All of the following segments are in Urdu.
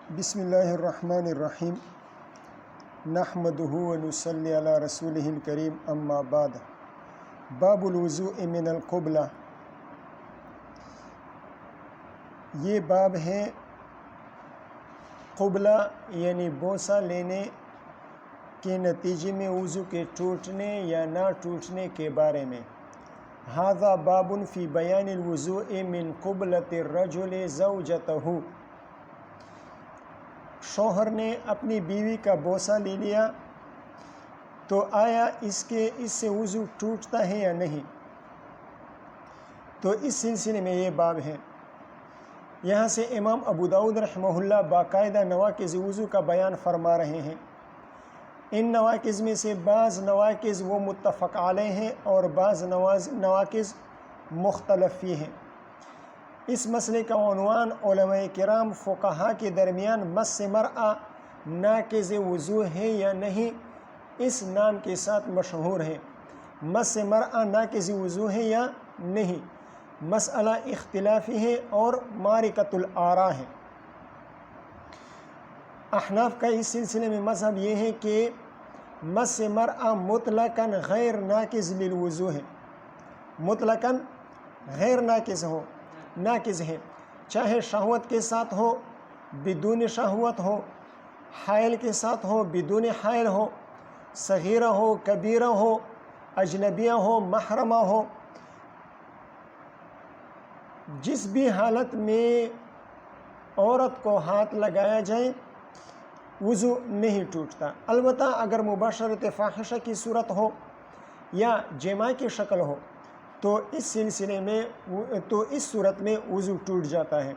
بسم اللہ الرحمن الرحیم نحمدہ ونصلی علی رسولہ الکریم اما بعد باب الوضوء من القبلہ۔ یہ باب ہے قبلہ یعنی بوسہ لینے کے نتیجے میں وضو کے ٹوٹنے یا نہ ٹوٹنے کے بارے میں۔ ھذا باب فی بیان الوضوء من قبلۃ الرجل زوجتہ۔ شوہر نے اپنی بیوی کا بوسہ لے لیا تو آیا اس سے وضو ٹوٹتا ہے یا نہیں؟ تو اس سلسلے میں یہ باب ہے۔ یہاں سے امام ابو داؤد رحمہ اللہ باقاعدہ نواقض وضو کا بیان فرما رہے ہیں۔ ان نواقض میں سے بعض نواقض وہ متفق علیہ ہیں اور بعض نواقض مختلف فی ہیں۔ اس مسئلے کا عنوان علماء کرام فقہا کے درمیان مس مرأہ ناقض وضو ہے یا نہیں اس نام کے ساتھ مشہور ہے۔ مس مرأہ ناقض وضو ہے یا نہیں مسئلہ اختلافی ہے اور معرکۃ الآراء ہے۔ احناف کا اس سلسلے میں مذہب یہ ہے کہ مس مرأہ مطلقاً غیر ناقض للوضو ہے، مطلقاً غیر ناقض ہے، چاہے شہوت کے ساتھ ہو، بدون شہوت ہو، حائل کے ساتھ ہو، بدون حائل ہو، صغیرہ ہو، کبیرہ ہو، اجنبیہ ہو، محرمہ ہو، جس بھی حالت میں عورت کو ہاتھ لگایا جائے وضو نہیں ٹوٹتا۔ البتہ اگر مباشرت فاحشہ کی صورت ہو یا جماع کی شکل ہو تو اس صورت میں وضو ٹوٹ جاتا ہے۔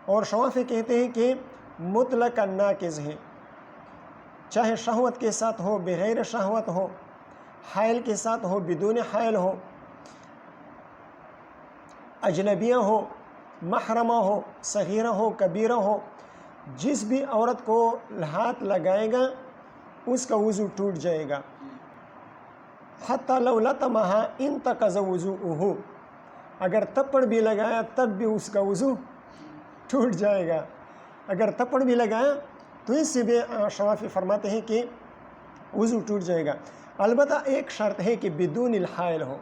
اور شوافی کہتے ہیں کہ مطلق ناقض ہے، چاہے شہوت کے ساتھ ہو، بغیر شہوت ہو، حائل کے ساتھ ہو، بدون حائل ہو، اجنبیہ ہو، محرمہ ہو، صغیرہ ہو، کبیرہ ہو، جس بھی عورت کو ہاتھ لگائے گا اس کا وضو ٹوٹ جائے گا۔ حتی لو لطمہا انتقض وضوءہ، اگر تپڑ بھی لگایا تب بھی اس کا وضو ٹوٹ جائے گا۔ اگر تپڑ بھی لگایا تو اس سے بھی شوافی فرماتے ہیں کہ وضو ٹوٹ جائے گا۔ البتہ ایک شرط ہے کہ بدون الحائل ہو،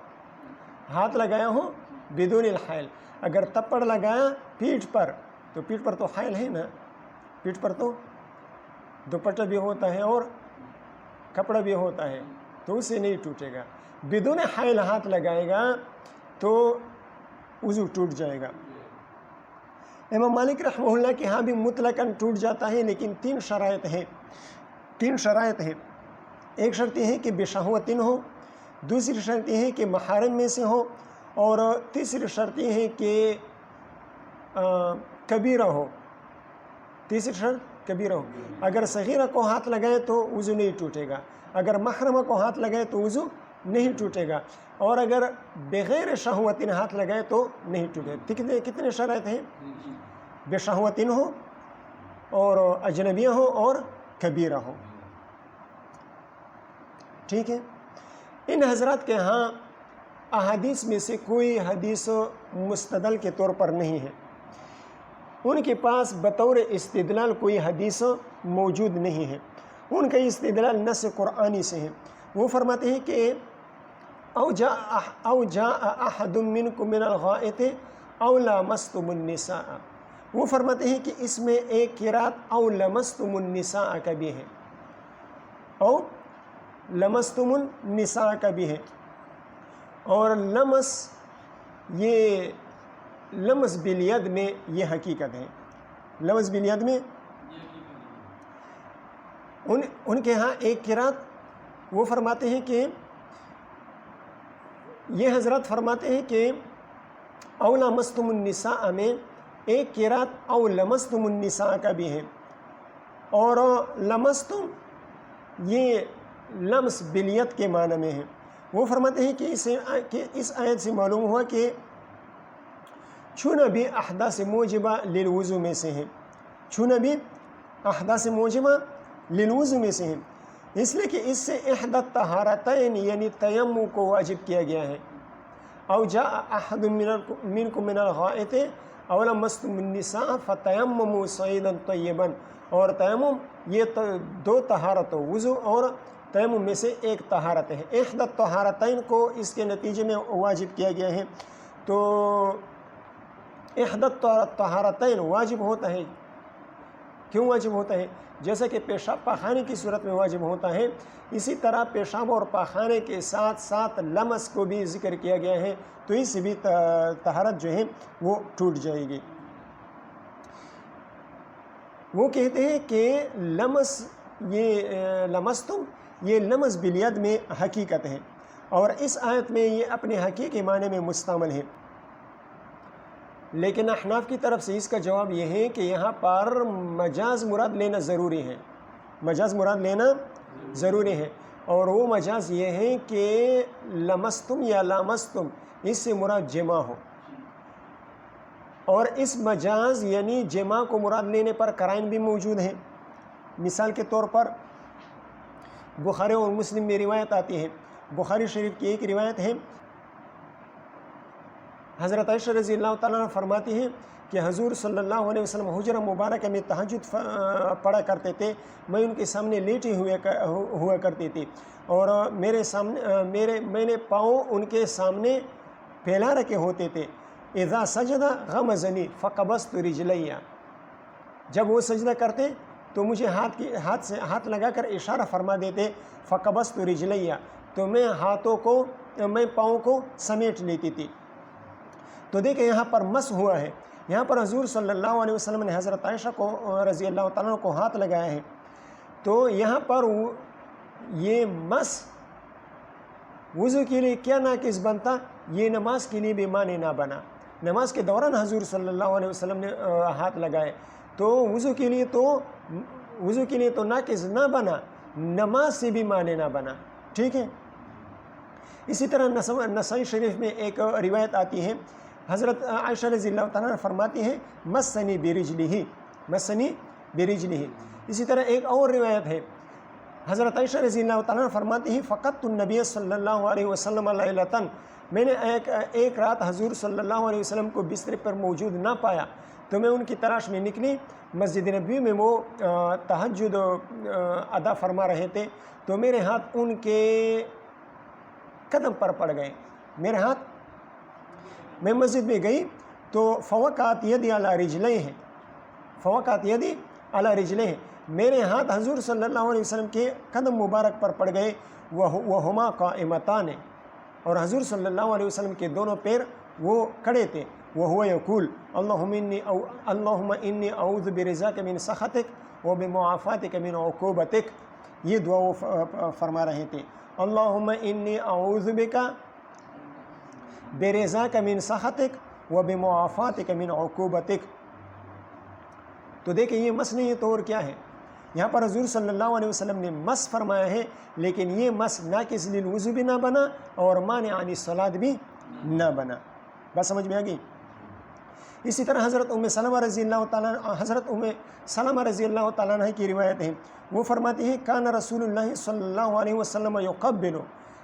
ہاتھ لگایا ہو بدون الحائل۔ اگر تپڑ لگایا پیٹھ پر تو پیٹھ پر تو حائل ہے نا، پیٹھ پر تو دوپٹہ بھی ہوتا ہے اور کپڑا بھی ہوتا ہے تو اسے نہیں ٹوٹے گا۔ بدون حائل ہاتھ لگائے گا تو وضو ٹوٹ جائے گا۔ امام مالک رحمہ اللہ کے ہاں بھی مطلقاً ٹوٹ جاتا ہے، لیکن تین شرائط ہیں۔ ایک شرط یہ ہے کہ بشہوتن ہو، دوسری شرط یہ ہے کہ محارم میں سے ہو، اور تیسری شرط یہ ہے کہ کبیرہ ہو۔ تیسری شرط کبیرہ ہو۔ اگر صغیرہ کو ہاتھ لگائے تو وضو نہیں ٹوٹے گا، اگر محرمہ کو ہاتھ لگائے تو وضو نہیں ٹوٹے گا، اور اگر بغیر شہوتن ہاتھ لگائے تو نہیں ٹوٹے گا۔ کتنے شرائط ہیں؟ بشہوتن ہو اور اجنبیہ ہو اور کبیرہ ہو۔ ٹھیک ہے۔ ان حضرات کے ہاں احادیث میں سے کوئی حدیث مستدل کے طور پر نہیں ہے، ان کے پاس بطور استدلال کوئی حدیث موجود نہیں ہے، ان کا استدلال نص قرآنی سے ہے۔ وہ فرماتے ہیں کہ او جاء احد منکم من الغائط او لامستم النساء، وہ فرماتے ہیں کہ اس میں ایک قرات او لمستم النساء کا بھی ہے، او لمستم النساء کا بھی ہے، اور لمس یہ لمس بالید میں یہ حقیقت ہے، لمس بالید میں ان کے ہاں ایک قرات وہ فرماتے ہیں کہ یہ حضرات فرماتے ہیں کہ او لمستم النساء میں ایک قرات او لمستم النساء کا بھی ہے، اور لمستم یہ لمس بالید کے معنی میں ہے۔ وہ فرماتے ہیں کہ اس آیت سے معلوم ہوا کہ چھونا بھی احداث موجبہ للوضو میں سے ہے، چھونا بھی احداث موجبہ للوضو میں سے ہے، اس لیے کہ اس سے احدی الطہارتین یعنی تیمم کو واجب کیا گیا ہے۔ او جاء احد منکم من الغائط اولم مستم النساء فتیمموا صعیدا طیبا، اور تیمم یہ دو طہارتوں، وضو اور تیمم میں سے ایک طہارت ہے۔ احدی الطہارتین کو اس کے نتیجے میں واجب کیا گیا ہے۔ تو احدی الطہارتین واجب ہوتا ہے، کیوں واجب ہوتا ہے؟ جیسا کہ پیشاب پاخانے کی صورت میں واجب ہوتا ہے، اسی طرح پیشاب اور پاخانے کے ساتھ ساتھ لمس کو بھی ذکر کیا گیا ہے، تو اس سے بھی طہارت جو ہے وہ ٹوٹ جائے گی۔ وہ کہتے ہیں کہ لمستم یہ لمس بالید میں حقیقت ہے، اور اس آیت میں یہ اپنے حقیقی معنی میں مستعمل ہے، لیکن احناف کی طرف سے اس کا جواب یہ ہے کہ یہاں پر مجاز مراد لینا ضروری ہے، مجاز مراد لینا ضروری ہے، اور وہ مجاز یہ ہے کہ لمستم یا لامستم اس سے مراد جمع ہو، اور اس مجاز یعنی جمع کو مراد لینے پر قرائن بھی موجود ہیں۔ مثال کے طور پر بخاری اور مسلم میں روایت آتی ہے، بخاری شریف کی ایک روایت ہے، حضرت عائشہ رضی اللہ تعالیٰ عنہ فرماتی ہیں کہ حضور صلی اللہ علیہ وسلم حجرہ مبارکہ میں تہجد پڑھا کرتے تھے، میں ان کے سامنے لیٹی ہوا کرتی تھی، اور میں نے پاؤں ان کے سامنے پھیلا رکھے ہوتے تھے۔ اذا سجد غمزنی فقبضت رجلی، جب وہ سجدہ کرتے تو مجھے ہاتھ لگا کر اشارہ فرما دیتے، فقبضت رجلی، تو میں پاؤں کو سمیٹ لیتی تھی۔ تو دیکھیں یہاں پر مس ہوا ہے، یہاں پر حضور صلی اللہ علیہ وسلم نے حضرت عائشہ کو رضی اللہ تعالیٰ عنہ کو ہاتھ لگایا ہے، تو یہاں پر یہ مس وضو کے لیے کیا ناقص بنتا، یہ نماز کے لیے بھی مانع نہ بنا۔ نماز کے دوران حضور صلی اللہ علیہ وسلم نے ہاتھ لگائے، تو وضو کے لیے تو ناقص نہ بنا، نماز سے بھی مانع نہ بنا، ٹھیک ہے۔ اسی طرح نسائی شریف میں ایک روایت آتی ہے، حضرت عائشہ رضی اللہ تعالیٰ عنہ فرماتی ہیں مسنی برجلہ۔ اسی طرح ایک اور روایت ہے، حضرت عائشہ رضی اللہ تعالیٰ عنہ فرماتی ہیں فقدت النبی صلی اللہ علیہ وسلم لیلۃً، میں نے ایک رات حضور صلی اللہ علیہ وسلم کو بستر پر موجود نہ پایا، تو میں ان کی تلاش میں نکلی، مسجد نبی میں وہ تہجد ادا فرما رہے تھے، تو میرے ہاتھ ان کے قدم پر پڑ گئے، میں مسجد میں گئی تو فوقعت یدی علی رجلیہ، میرے ہاتھ حضور صلی اللہ علیہ وسلم کے قدم مبارک پر پڑ گئے، وہما قائمتان، اور حضور صلی اللہ علیہ وسلم کے دونوں پیر وہ کھڑے تھے، وہو یقول اللہم انی اعوذ برضاک من سخطک وبمعافاتک من عقوبتک، یہ دعا وہ فرما رہے تھے، اللہم انی اعوذ بک برضاک من سخطک وبمعافاتک من عقوبتک۔ تو دیکھیں یہ مس نہیں ہے تو اور کیا ہے؟ یہاں پر حضور صلی اللہ علیہ وسلم نے مس فرمایا ہے، لیکن یہ مس ناقص للوضو بھی نہ بنا اور مانع عن الصلاۃ بھی نہ بنا۔ بات سمجھ میں آ گئی؟ اسی طرح حضرت ام سلمہ رضی اللہ تعالیٰ عنہ کی روایت ہے، وہ فرماتی ہے کان رسول اللہ صلی اللہ علیہ وسلم یقبل،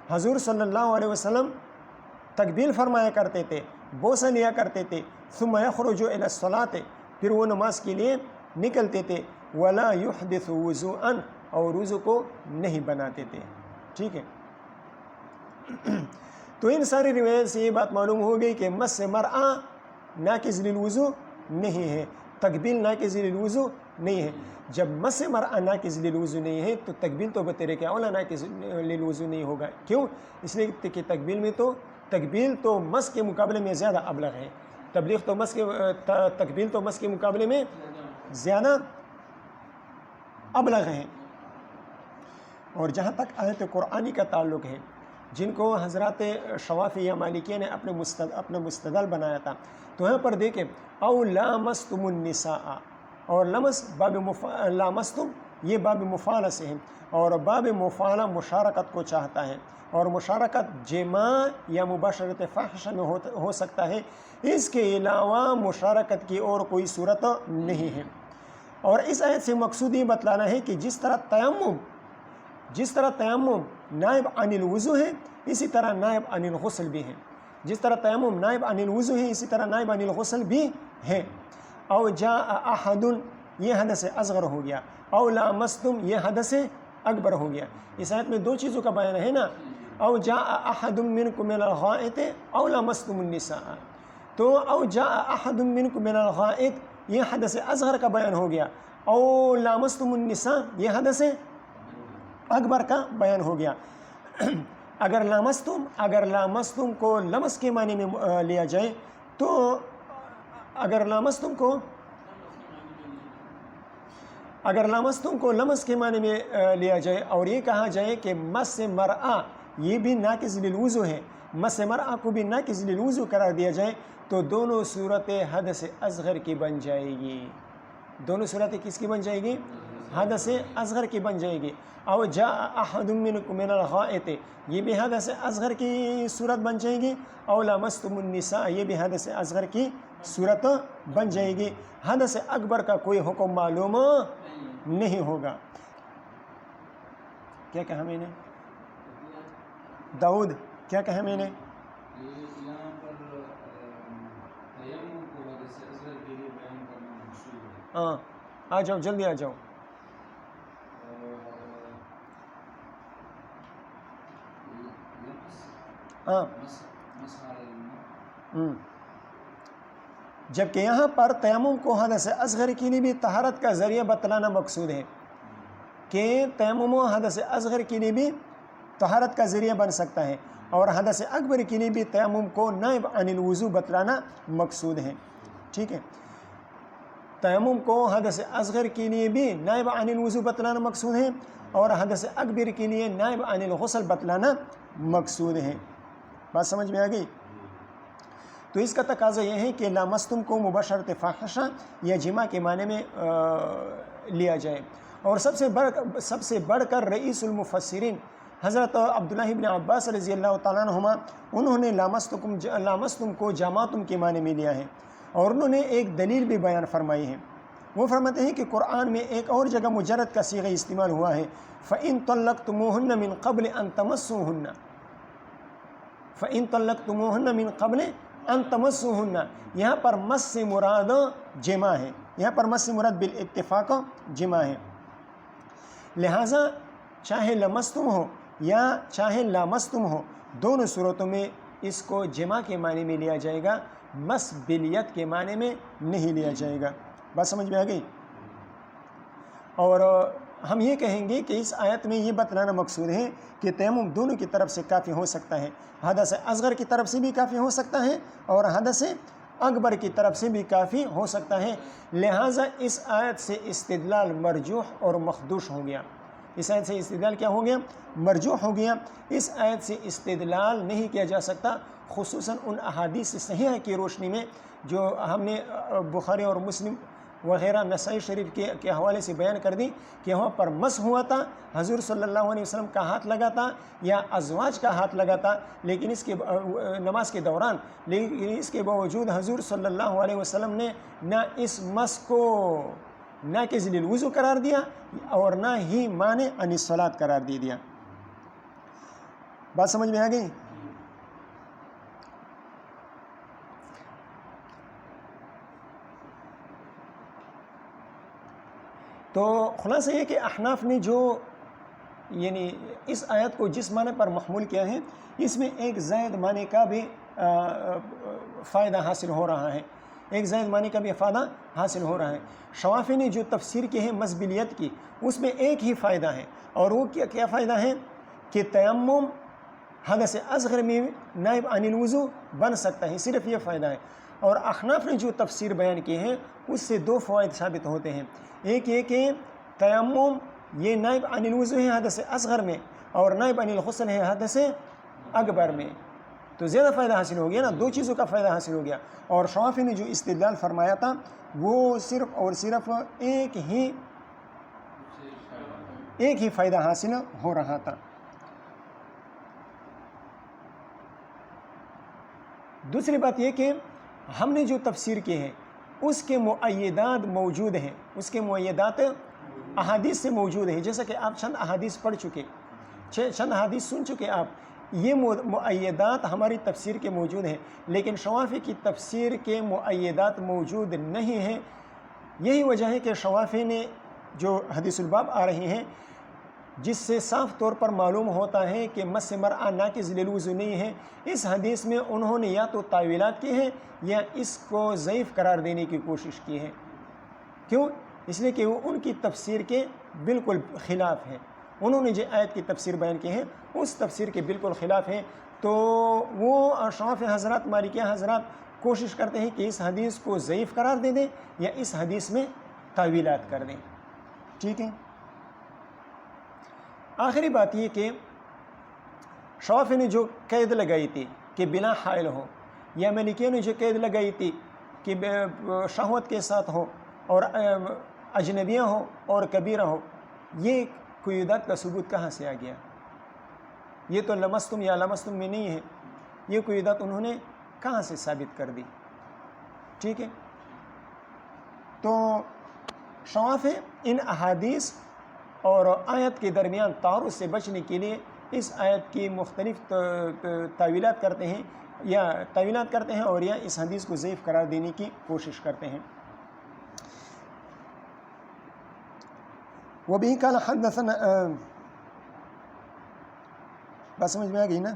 حضور صلی اللہ علیہ وسلم تقبیل فرمایا کرتے تھے، بوسہ لیا کرتے تھے، ثم یخرج الی الصلاۃ، پھر وہ نماز کے لیے نکلتے تھے، ولا یحدث وضوءا، اور وضو کو نہیں بناتے تھے، ٹھیک ہے۔ تو ان ساری روایت سے یہ بات معلوم ہو گئی کہ مس مرآ ناقض للوضو نہیں ہے، تقبیل ناقض للوضو نہیں ہے۔ جب مس مرآ ناقض للوضو نہیں ہے تو تقبیل تو بطریقہ اولا ناقض للوضو نہیں ہوگا، کیوں؟ اس لیے کہ تقبیل تو مس کے مقابلے میں زیادہ ابلغ ہے، تقبیل تو مس کے مقابلے میں زیادہ ابلغ ہے۔ اور جہاں تک آیت قرآنی کا تعلق ہے، جن کو حضرات شوافی یا مالکیہ نے اپنے مستدل بنایا تھا، تو یہاں پر دیکھیں او لامستم النساء، اور لامستم یہ باب مفعلہ سے ہے، اور باب مفعلہ مشارکت کو چاہتا ہے، اور مشارکت جماع یا مباشرت فاحشہ میں ہو سکتا ہے، اس کے علاوہ مشارکت کی اور کوئی صورت نہیں ہے۔ اور اس آیت سے مقصود یہ بتلانا ہے کہ جس طرح تیمم نائب عن الوضو ہے، اسی طرح نائب عن الغسل بھی ہے، جس طرح تیمم نائب عن الوضو ہے، اسی طرح نائب عن الغسل بھی ہے. او جاء احد یہ حدث اصغر ہو گیا. او لامستم یہ حدث اکبر ہو گیا. اس آیت میں دو چیزوں کا بیان ہے نا. او جاء احد منکم من الغائط او لامستم النساء. تو او جاء احد منکم من الغائط یہ حدث اصغر کا بیان ہو گیا. او لامستم النساء یہ حدث اکبر کا بیان ہو گیا. اگر لامستم کو لمس کے معنی میں لیا جائے تو اگر لامستم کو لمس کے معنی میں لیا جائے اور یہ کہا جائے کہ مس مرآ یہ بھی ناقض للوضو ہے، مس مرآ کو بھی ناقض للوضو قرار دیا جائے تو دونوں صورتیں حدث اصغر کی بن جائے گی. دونوں صورتیں کس کی بن جائے گی؟ حدث اصغر کی بن جائے گی. او جاء احد منکم من الغائط یہ بھی حدث اصغر کی صورت بن جائے گی. او لامستم النساء یہ بھی حدث اصغر کی صورت بن جائے گی. حدث اکبر کا کوئی حکم معلوم نہیں ہوگا. کیا کہا میں نے؟ داؤد کیا کہا میں نے؟ ہاں آ جاؤ جلدی آ جاؤ. ہاں جبکہ یہاں پر تیمم کو حدث اصغر کے لیے بھی طہارت کا ذریعہ بتلانا مقصود ہے کہ تیمم حدث اصغر کے لیے بھی طہارت کا ذریعہ بن سکتا ہے اور حدث اکبر کے لیے بھی تیمم کو نائب عن الوضو بتلانا مقصود ہے. ٹھیک ہے، تیمم کو حدث اصغر کے لیے بھی نائب عن الوضو بتلانا مقصود ہے اور حدث اکبر کے لیے نائب عن الغسل بتلانا مقصود ہے. بات سمجھ میں آ گئی؟ تو اس کا تقاضا یہ ہے کہ لامستم کو مباشرت فاحشہ یا جماع کے معنی میں لیا جائے. اور سب سے بڑھ کر رئیس المفسرین حضرت عبداللہ بن عباس رضی اللہ تعالیٰ عنہما انہوں نے لامستم کو جامعتم کے معنی میں لیا ہے اور انہوں نے ایک دلیل بھی بیان فرمائی ہے. وہ فرماتے ہیں کہ قرآن میں ایک اور جگہ مجرد کا صیغہ استعمال ہوا ہے. فَإِن طَلَّقْتُمُوهُنَّ مِن قَبْلِ أَن تَمَسُّوهُنَّ فَإِن طَلَّقْتُمُوهُنَّ مِن قَبْلِ أَن تَمَسُّوهُنَّ یہاں پر مس سے مراد جماع ہے. یہاں پر مس سے مراد بالاتفاق جماع ہے. لہٰذا چاہے لمستم ہو یا چاہے لامستم ہو دونوں صورتوں میں اس کو جماع کے معنی میں لیا جائے گا، مس بلیت کے معنی میں نہیں لیا جائے گا. بات سمجھ میں آ گئی؟ اور ہم یہ کہیں گے کہ اس آیت میں یہ بتلانا مقصود ہے کہ تیمم دونوں کی طرف سے کافی ہو سکتا ہے. حدث اصغر کی طرف سے بھی کافی ہو سکتا ہے اور حدث اکبر کی طرف سے بھی کافی ہو سکتا ہے. لہٰذا اس آیت سے استدلال مرجوح اور مخدوش ہو گیا. اس آیت سے استدلال کیا ہو گیا؟ مرجوح ہو گیا. اس آیت سے استدلال نہیں کیا جا سکتا، خصوصاً ان احادیث صحیحہ کی روشنی میں جو ہم نے بخاری اور مسلم وغیرہ نسائی شریف کے حوالے سے بیان کر دی کہ وہاں پر مس ہوا تھا، حضور صلی اللہ علیہ وسلم کا ہاتھ لگا تھا یا ازواج کا ہاتھ لگا تھا، لیکن اس کے نماز کے دوران، لیکن اس کے باوجود حضور صلی اللہ علیہ وسلم نے نہ اس مس کو ناقض للوضو قرار دیا اور نہ ہی مانع عن الصلاۃ قرار دے دیا. بات سمجھ میں آ گئی؟ تو خلاصہ یہ کہ احناف نے جو یعنی اس آیت کو جس معنی پر محمول کیا ہے اس میں ایک زائد معنی کا بھی فائدہ حاصل ہو رہا ہے، ایک زائد معنی کا بھی فائدہ حاصل ہو رہا ہے. شوافی نے جو تفسیر کی ہے مسبلیت کی اس میں ایک ہی فائدہ ہے اور وہ کیا فائدہ ہے کہ تیمم حدث اصغر میں نائب عن الوضو بن سکتا ہے، صرف یہ فائدہ ہے. اور احناف نے جو تفسیر بیان کی ہے اس سے دو فوائد ثابت ہوتے ہیں. ایک یہ کہ تیمم یہ نائب عن الوضو ہے حدث اصغر میں اور نائب عن الغسل ہے حدث اکبر میں، تو زیادہ فائدہ حاصل ہو گیا نا، دو چیزوں کا فائدہ حاصل ہو گیا. اور شوافی نے جو استدلال فرمایا تھا وہ صرف اور صرف ایک ہی فائدہ حاصل ہو رہا تھا. دوسری بات یہ کہ ہم نے جو تفسیر کی ہے اس کے مؤیدات موجود ہیں، اس کے مؤیدات احادیث سے موجود ہیں. جیسا کہ آپ چند احادیث پڑھ چکے، چند احادیث سن چکے آپ. یہ مؤیدات ہماری تفسیر کے موجود ہیں، لیکن شوافی کی تفسیر کے مؤیدات موجود نہیں ہیں۔ یہی وجہ ہے کہ شوافی نے جو حدیث الباب آ رہی ہیں جس سے صاف طور پر معلوم ہوتا ہے کہ مس مرأہ ناقض للوضو نہیں ہے، اس حدیث میں انہوں نے یا تو تاویلات کی ہیں یا اس کو ضعیف قرار دینے کی کوشش کی ہے۔ کیوں؟ اس لیے کہ وہ ان کی تفسیر کے بالکل خلاف ہے۔ انہوں نے جو آیت کی تفسیر بیان کی ہے اس تفسیر کے بالکل خلاف ہے، تو وہ شوافی حضرات، مالکیہ حضرات کوشش کرتے ہیں کہ اس حدیث کو ضعیف قرار دے دیں یا اس حدیث میں تاویلات کر دیں۔ ٹھیک ہے، آخری بات یہ کہ شوافی نے جو قید لگائی تھی کہ بلا حائل ہو، یا مالکیہ نے جو قید لگائی تھی کہ شہوت کے ساتھ ہو اور اجنبیہ ہو اور کبیرہ ہو، یہ قیودات کا ثبوت کہاں سے آ گیا؟ یہ تو لمستم یا لمستم میں نہیں ہے، یہ قیودات انہوں نے کہاں سے ثابت کر دی؟ ٹھیک ہے، تو شوافی ان احادیث اور آیت کے درمیان تعارض سے بچنے کے لیے اس آیت کی مختلف تاویلات کرتے ہیں اور یا اس حدیث کو ضعیف قرار دینے کی کوشش کرتے ہیں۔ وبه قال حدثنا بات سمجھ میں آ گئی نا؟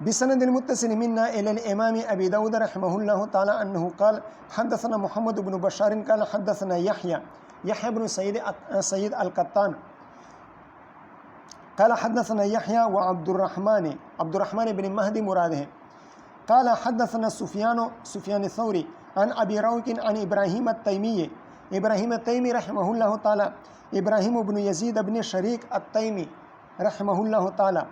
بسند المتصل منا الى الامام ابي داود رحمه الله تعالى انه قال حدثنا محمد بن بشار قال حدثنا يحيى بن سعيد القطان قال حدثنا يحيى وعبد الرحمن بن مهدي مراده قال حدثنا سفيان الثوري عن ابي روح عن ابراهيم التيمي رحمه الله تعالى ابراهيم بن يزيد بن شريك التيمي رحمه الله تعالى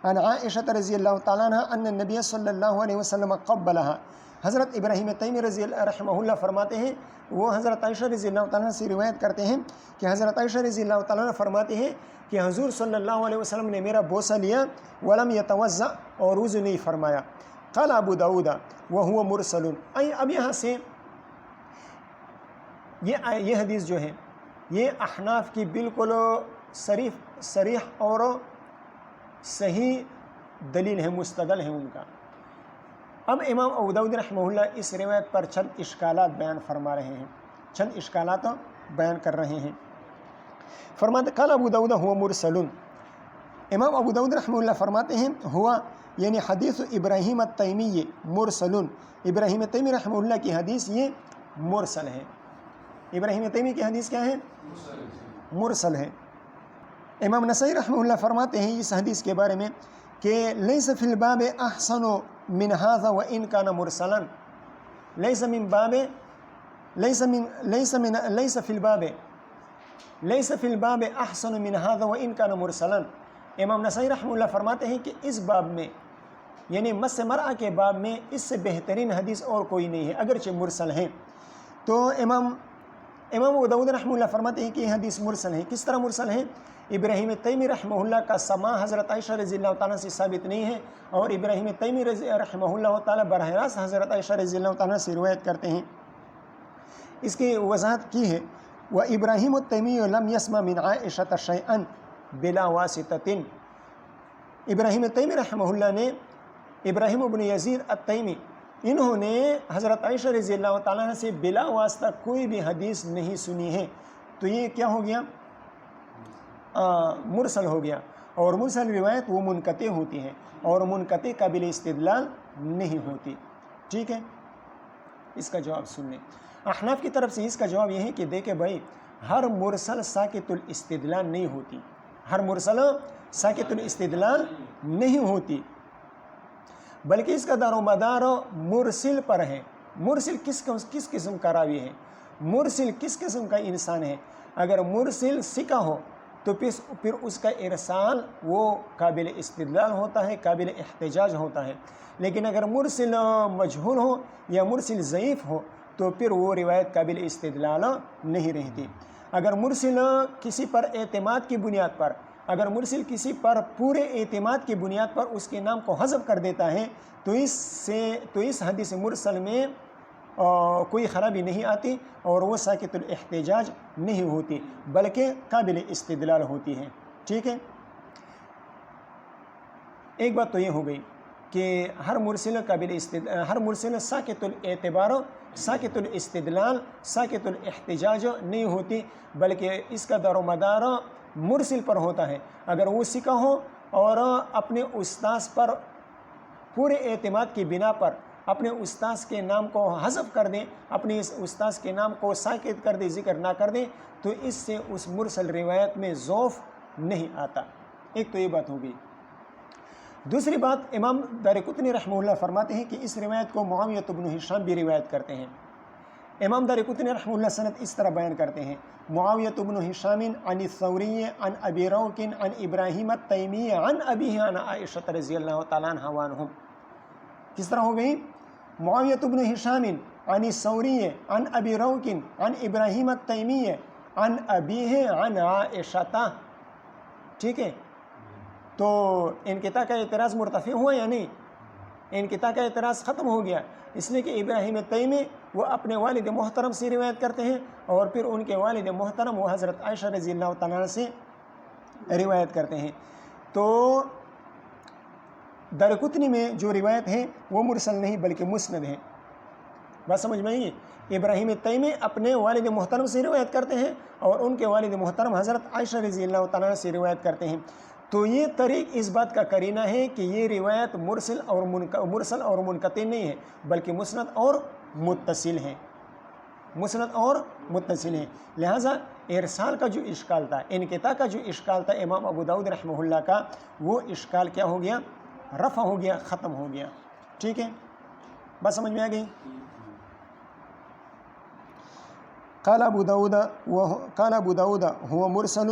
عن عائشة رضی اللہ تعالیٰ عنہ ان النبی صلی اللہ علیہ وسلم قبلها۔ حضرت ابراہیم تیمی رحمہ اللہ فرماتے ہیں، وہ حضرت عائشہ رضی اللہ تعالیٰ سے روایت کرتے ہیں کہ حضرت عائشہ رضی اللہ تعالیٰ فرماتے ہیں کہ حضور صلی اللہ علیہ وسلم نے میرا بوسہ لیا ولم یتوضأ اور وضو نہیں فرمایا۔ قال ابو داود وهو مرسل۔ اب یہاں سے یہ حدیث جو ہے یہ احناف کی بالکل صریح اور صحیح دلیل ہے، مستدل ہے ان کا۔ اب امام ابو داود رحمہ اللہ اس روایت پر چند اشکالات بیان فرما رہے ہیں، چند اشکالات بیان کر رہے ہیں۔ فرماتے قال ابو داود ہوا مرسل، امام ابو داود رحمہ اللہ فرماتے ہیں ہوا یعنی حدیث ابراہیم التیمی مرسل، ابراہیم تیمی رحمہ اللہ کی حدیث یہ مرسل ہے۔ ابراہیم تیمی کی حدیث کیا ہے؟ مرسل ہے۔ امام نسائی رحمہ اللہ فرماتے ہیں اس حدیث کے بارے میں کہ لیس فی الباب احسن من هذا وان كان مرسلا، لیس فی الباب احسن من هذا وان كان مرسلا۔ امام نسائی رحمہ اللہ فرماتے ہیں کہ اس باب میں یعنی مس مرأہ کے باب میں اس سے بہترین حدیث اور کوئی نہیں ہے اگرچہ مرسل ہے۔ تو امام ابو داود رحمہ اللہ فرماتے ہیں کہ یہ حدیث مرسل ہے۔ کس طرح مرسل ہے؟ ابراہیم تیمی رحمہ اللہ کا سماع حضرت عائشہ رضی اللہ تعالیٰ سے ثابت نہیں ہے، اور ابراہیم تیمی رحمہ اللہ تعالیٰ براہ راست حضرت عائشہ رضی اللہ تعالیٰ سے روایت کرتے ہیں۔ اس کی وضاحت کی ہے وَإِبْرَاهِيمُ التَّيْمِيُّ لَمْ يَسْمَعْ مِنْ عَائِشَةَ شَيْئًا بِلَا وَاسِطَةٍ۔ ابراہیم تیمی رحمہ اللہ نے، ابراہیم بن یزید التیمی، انہوں نے حضرت عائشہ رضی اللہ تعالیٰ سے بلا واسطہ کوئی بھی حدیث نہیں سنی ہے، تو یہ کیا ہو گیا؟ مرسل ہو گیا، اور مرسل روایت وہ منقطع ہوتی ہے اور منقطع قابل استدلال نہیں ہوتی۔ ٹھیک ہے، اس کا جواب سن لیں۔ احناف کی طرف سے اس کا جواب یہ ہے کہ دیکھیں بھائی، ہر مرسل ساقط الاستدلال نہیں ہوتی، ہر مرسل ساقط الاستدلال نہیں ہوتی، بلکہ اس کا دار و مدار مرسل پر ہے۔ مرسل کس قسم کا راوی ہے، مرسل کس قسم کا انسان ہے۔ اگر مرسل ثقہ ہو تو پھر اس کا ارسال وہ قابل استدلال ہوتا ہے، قابل احتجاج ہوتا ہے، لیکن اگر مرسل مجہول ہو یا مرسل ضعیف ہو تو پھر وہ روایت قابل استدلال نہیں رہتی۔ اگر مرسل کسی پر اعتماد کی بنیاد پر، اگر مرسل کسی پر پورے اعتماد کی بنیاد پر اس کے نام کو حذف کر دیتا ہے تو اس حدیث مرسل میں کوئی خرابی نہیں آتی اور وہ ساقط الاحتجاج نہیں ہوتی، بلکہ قابل استدلال ہوتی ہے۔ ٹھیک ہے۔ ایک بات تو یہ ہو گئی کہ ہر مرسل ساکت الاعتبار ساکت الاستدلال ساکت الاحتجاج نہیں ہوتی، بلکہ اس کا دار و مدار مرسل پر ہوتا ہے۔ اگر وہ سکہ ہو اور اپنے استاذ پر پورے اعتماد کی بنا پر اپنے استاذ کے نام کو حذف کر دیں، اپنے اس استاذ کے نام کو ساکت کر دیں، ذکر نہ کر دیں، تو اس سے اس مرسل روایت میں ضعف نہیں آتا۔ ایک تو یہ بات ہوگی۔ دوسری بات، امام دارقطنی رحمہ اللہ فرماتے ہیں کہ اس روایت کو معاویہ بن ہشام بھی روایت کرتے ہیں۔ امام دارقطنی رحمہ اللہ سند اس طرح بیان کرتے ہیں: معاویہ بن ہشام عن الثوری عن ابی روک عن ابراہیم التیمی عن ابیہ عن عائشہ رضی اللہ تعالیٰ عنہ وعنہم۔ کس طرح ہو گئی؟ معاویہ بن ہشام عن الثوری عن ابی روک عن ابراہیم التیمی عن ابیہ عن عائشہ۔ ٹھیک ہے، تو انقطاع کا اعتراض مرتفع ہوا یا نہیں؟ انقطاع کا اعتراض ختم ہو گیا، اس لیے کہ ابراہیم تیمی وہ اپنے والد محترم سے روایت کرتے ہیں، اور پھر ان کے والد محترم وہ حضرت عائشہ رضی اللہ تعالیٰ عنہ سے روایت کرتے ہیں۔ تو دارقطنی میں جو روایت ہے وہ مرسل نہیں بلکہ مسند ہے۔ بات سمجھ میں آئی؟ ابراہیم تیمی اپنے والد محترم سے روایت کرتے ہیں اور ان کے والد محترم حضرت عائشہ رضی اللہ تعالیٰ عنہ سے روایت کرتے ہیں۔ تو یہ طریق اس بات کا قرینہ ہے کہ یہ روایت مرسل اور منقطع نہیں ہے بلکہ مسند اور متصل ہے، مسند اور متصل ہے۔ لہٰذا ارسال کا جو اشکال تھا، انقطاع کا جو اشکال تھا امام ابو داؤد رحمہ اللہ کا، وہ اشکال کیا ہو گیا؟ رفع ہو گیا، ختم ہو گیا۔ ٹھیک ہے، بات سمجھ میں آ گئی؟ قال ابو داؤد هو مرسل،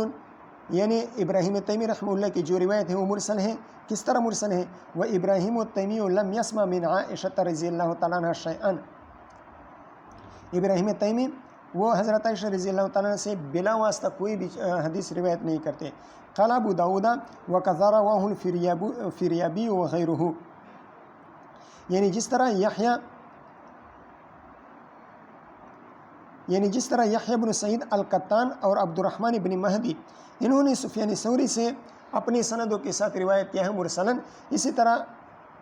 یعنی ابراہیم تیمی رحمہ اللہ کی جو روایت ہے وہ مرسل ہے۔ کس طرح مرسل ہے؟ وَإِبْرَاهِيمُ التَّيْمِيُّ لَمْ يَسْمَعْ مِنْ عَائِشَةَ رضی اللہ تعالیٰ عنہ شَيْئًا۔ ابراہیم تیمی وہ حضرت عائشہ رضی اللہ تعالیٰ عنہ سے بلا واسطہ کوئی بھی حدیث روایت نہیں کرتے۔ قال ابو داؤد وَكَذَا رَوَاهُ الْفِرْيَابِيُّ وَغَيْرُهُ، یعنی جس طرح یحییٰ بن سعید القطان اور عبد الرحمن بن مہدی انہوں نے سفیان ثوری سے اپنی سندوں کے ساتھ روایت کیا ہے مرسلاً، اسی طرح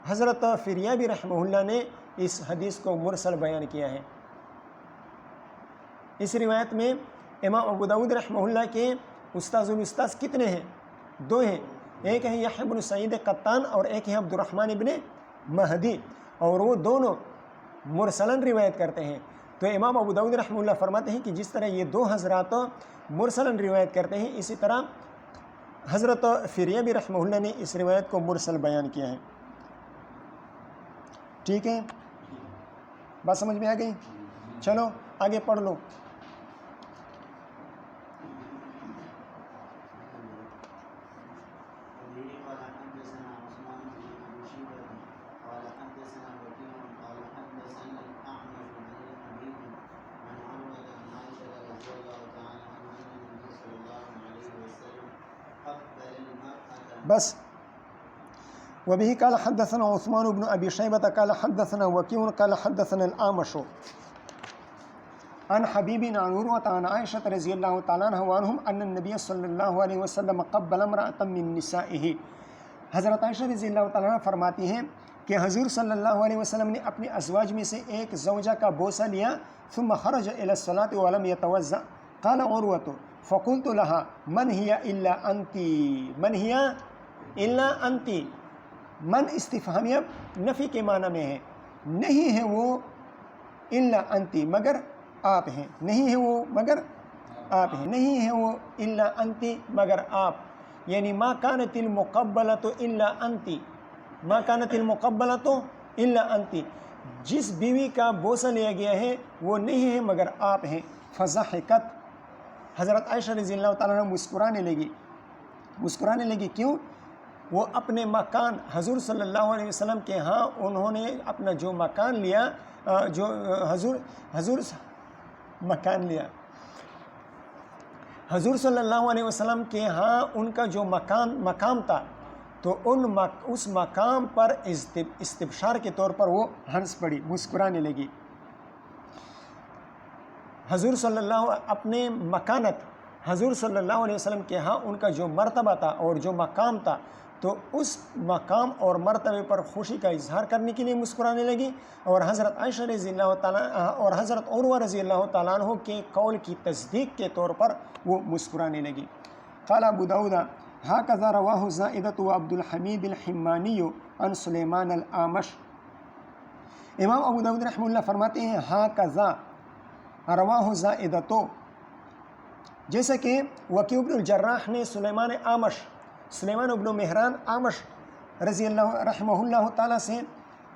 حضرت فریابی رحمہ اللہ نے اس حدیث کو مرسل بیان کیا ہے۔ اس روایت میں امام ابو داؤد رحمہ اللہ کے استاذ کتنے ہیں؟ دو ہیں، ایک ہے یحییٰ بن سعید قطان اور ایک ہے عبد الرحمن بن مہدی، اور وہ دونوں مرسلاً روایت کرتے ہیں۔ تو امام ابو داؤد رحمہ اللہ فرماتے ہیں کہ جس طرح یہ دو حضرات مرسلاً روایت کرتے ہیں، اسی طرح حضرت فریابی رحمہ اللہ نے اس روایت کو مرسل بیان کیا ہے۔ ٹھیک ہے، بات سمجھ میں آ گئی؟ چلو آگے پڑھ لو۔ بس وبه قال حدثنا عثمان بن ابي شيبة قال حدثنا وكيع قال حدثنا الاعمش عن حبيب عن عروة عن عائشة رضي الله تعالى عنها وعنهم ان النبي صلى الله عليه وسلم قبل امرأة من نسائه۔ حضرت عائشہ رضی اللہ تعالیٰ عنہ فرماتی ہیں کہ حضور صلی اللہ علیہ وسلم نے اپنے ازواج میں سے ایک زوجہ کا بوسہ لیا، ثم خرج الى الصلاة ولم يتوضأ قال عروة فقلت لها من هي الا انت، من هي الا انت، من استفہامیہ نفی کے معنی میں ہے، نہیں ہے وہ الا انتی مگر آپ ہیں، نہیں ہے وہ مگر آپ ہیں، نہیں ہے وہ الا انتی مگر آپ، یعنی ما کانت المقبلۃ الا انتی، ما کانت المقبلۃ الا انتی، جس بیوی کا بوسہ لیا گیا ہے وہ نہیں ہے مگر آپ ہیں۔ فضحکت، حضرت عائشہ رضی اللہ تعالیٰ عنہ مسکرانے لگی، کیوں؟ وہ اپنے مکان حضور صلی اللہ علیہ وسلم کے ہاں انہوں نے اپنا جو مکان لیا، جو حضور مکان لیا، حضور صلی اللہ علیہ وسلم کے ہاں ان کا جو مقام تھا، تو اس مقام پر استبشار کے طور پر وہ ہنس پڑی، مسکرانے لگی۔ حضور صلی اللہ اپنے مکانت حضور صلی اللہ علیہ وسلم کے ہاں ان کا جو مرتبہ تھا اور جو مقام تھا، تو اس مقام اور مرتبے پر خوشی کا اظہار کرنے کے لیے مسکرانے لگی، اور حضرت عائشہ رضی اللہ تعالیٰ اور حضرت عروہ رضی اللہ تعالیٰ عنہ کے قول کی تصدیق کے طور پر وہ مسکرانے لگی۔ قال ابو داود هكذا رواه زائدة وعبد الحمید الحمانی عن سلیمان الأعمش۔ امام ابو داود رحمہ اللہ فرماتے ہیں هكذا رواہ زائدة، جیسا کہ وکیع بن الجراح نے سلیمان ابن مہران اعمش رضی اللہ رحمہ اللہ تعالیٰ سے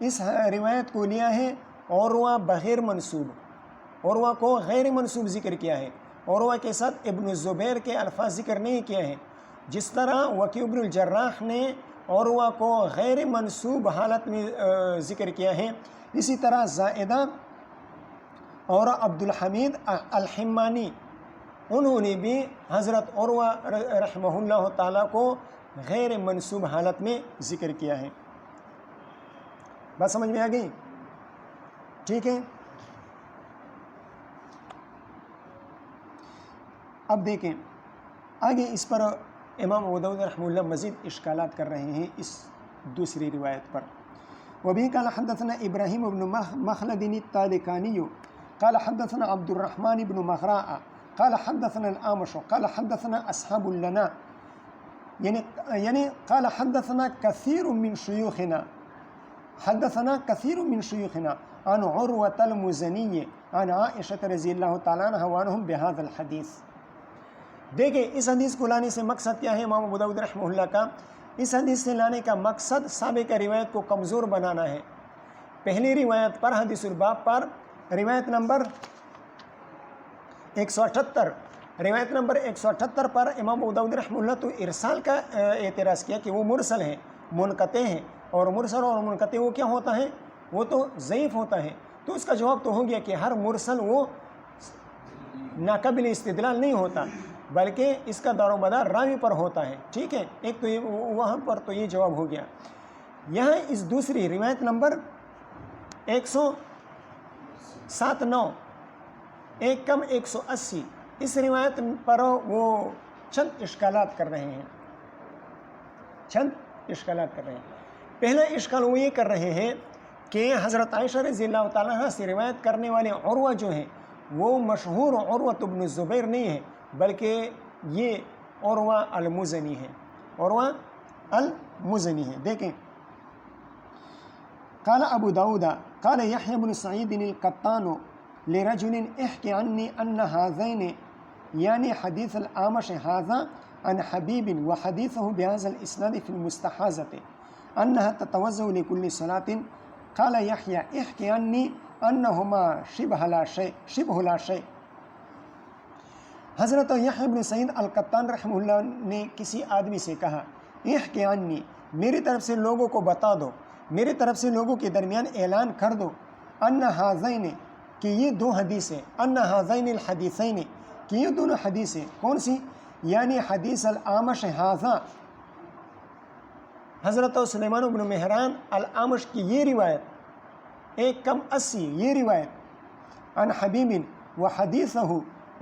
اس روایت کو لیا ہے، عروہ بغیر منصوب، عروہ کو غیر منصوب ذکر کیا ہے، عروہ کے ساتھ ابن الزبیر کے الفاظ ذکر نہیں کیا ہے۔ جس طرح وکیع بن الجراح نے عروہ کو غیر منصوب حالت میں ذکر کیا ہے، اسی طرح زائدہ اور عبد الحمید الحمانی انہوں نے بھی حضرت عروہ رحمہ اللہ تعالیٰ کو غیر منصوب حالت میں ذکر کیا ہے۔ بات سمجھ میں آ گئی؟ ٹھیک ہے، اب دیکھیں آگے اس پر امام ابو داؤد رحمہ اللہ مزید اشکالات کر رہے ہیں اس دوسری روایت پر۔ وبه قال حدثنا ابراہیم بن مخلد الطالقانی قال حدثنا عبد الرحمن بن مغراء قال حدثنا الأعمش قال حدثنا اصحاب لنا، یعنی قال حدثنا كثير من شيوخنا عن عروة المزنی عن عائشة رضی اللہ تعالیٰ عنہ وعنہم بهذا الحدیث۔ دیکھیں اس حدیث کو لانے سے مقصد کیا ہے امام ابو داؤد رحمہ اللہ کا؟ اس حدیث سے لانے کا مقصد سابقہ روایت کو کمزور بنانا ہے۔ پہلی روایت پر حدیث الباب پر روایت نمبر 178 پر امام ابو داؤد رحمہ اللہ تو ارسال کا اعتراض کیا کہ وہ مرسل ہیں، منقطع ہیں، اور مرسل اور منقطع وہ کیا ہوتا ہے؟ وہ تو ضعیف ہوتا ہے۔ تو اس کا جواب تو ہو گیا کہ ہر مرسل وہ ناقابل استدلال نہیں ہوتا، بلکہ اس کا دار و مدار راوی پر ہوتا ہے۔ ٹھیک ہے، ایک تو وہاں پر تو یہ جواب ہو گیا۔ یہاں اس دوسری روایت نمبر 179 ایک کم 180 اس روایت پر وہ چند اشکالات کر رہے ہیں۔ پہلا اشکال وہ یہ کر رہے ہیں کہ حضرت عائشہ رضی اللہ تعالیٰ عنہ سے روایت کرنے والے عروہ جو ہیں وہ مشہور عروہ بن الزبیر نہیں ہے، بلکہ یہ عروہ المزنی ہے۔ دیکھیں قال ابو داود قال یحیی بن سعید القطان لرجل احکی عنی ان هذین یعنی حدیث الأعمش هذا عن حبیب وحدیثه بهذا الاسناد في المستحاضة انها تتوضأ لكل صلاة قال یحیی احکی عنی انهما شبه لا شیء۔ حضرت یحیی بن سعید القطان رحمہ اللہ نے کسی آدمی سے کہا احکی عنی، میری طرف سے لوگوں کو بتا دو، میری طرف سے لوگوں کے درمیان اعلان کر دو، ان ہذین کہ یہ دو حدیثیں، ان ہذین الحدیثین کہ یہ دونوں حدیثیں کون سی؟ یعنی حدیث الأعمش ھذا، حضرت سلیمان بن مہران الأعمش کی یہ روایت 1:80 یہ روایت، عن حبیب و حدیثہ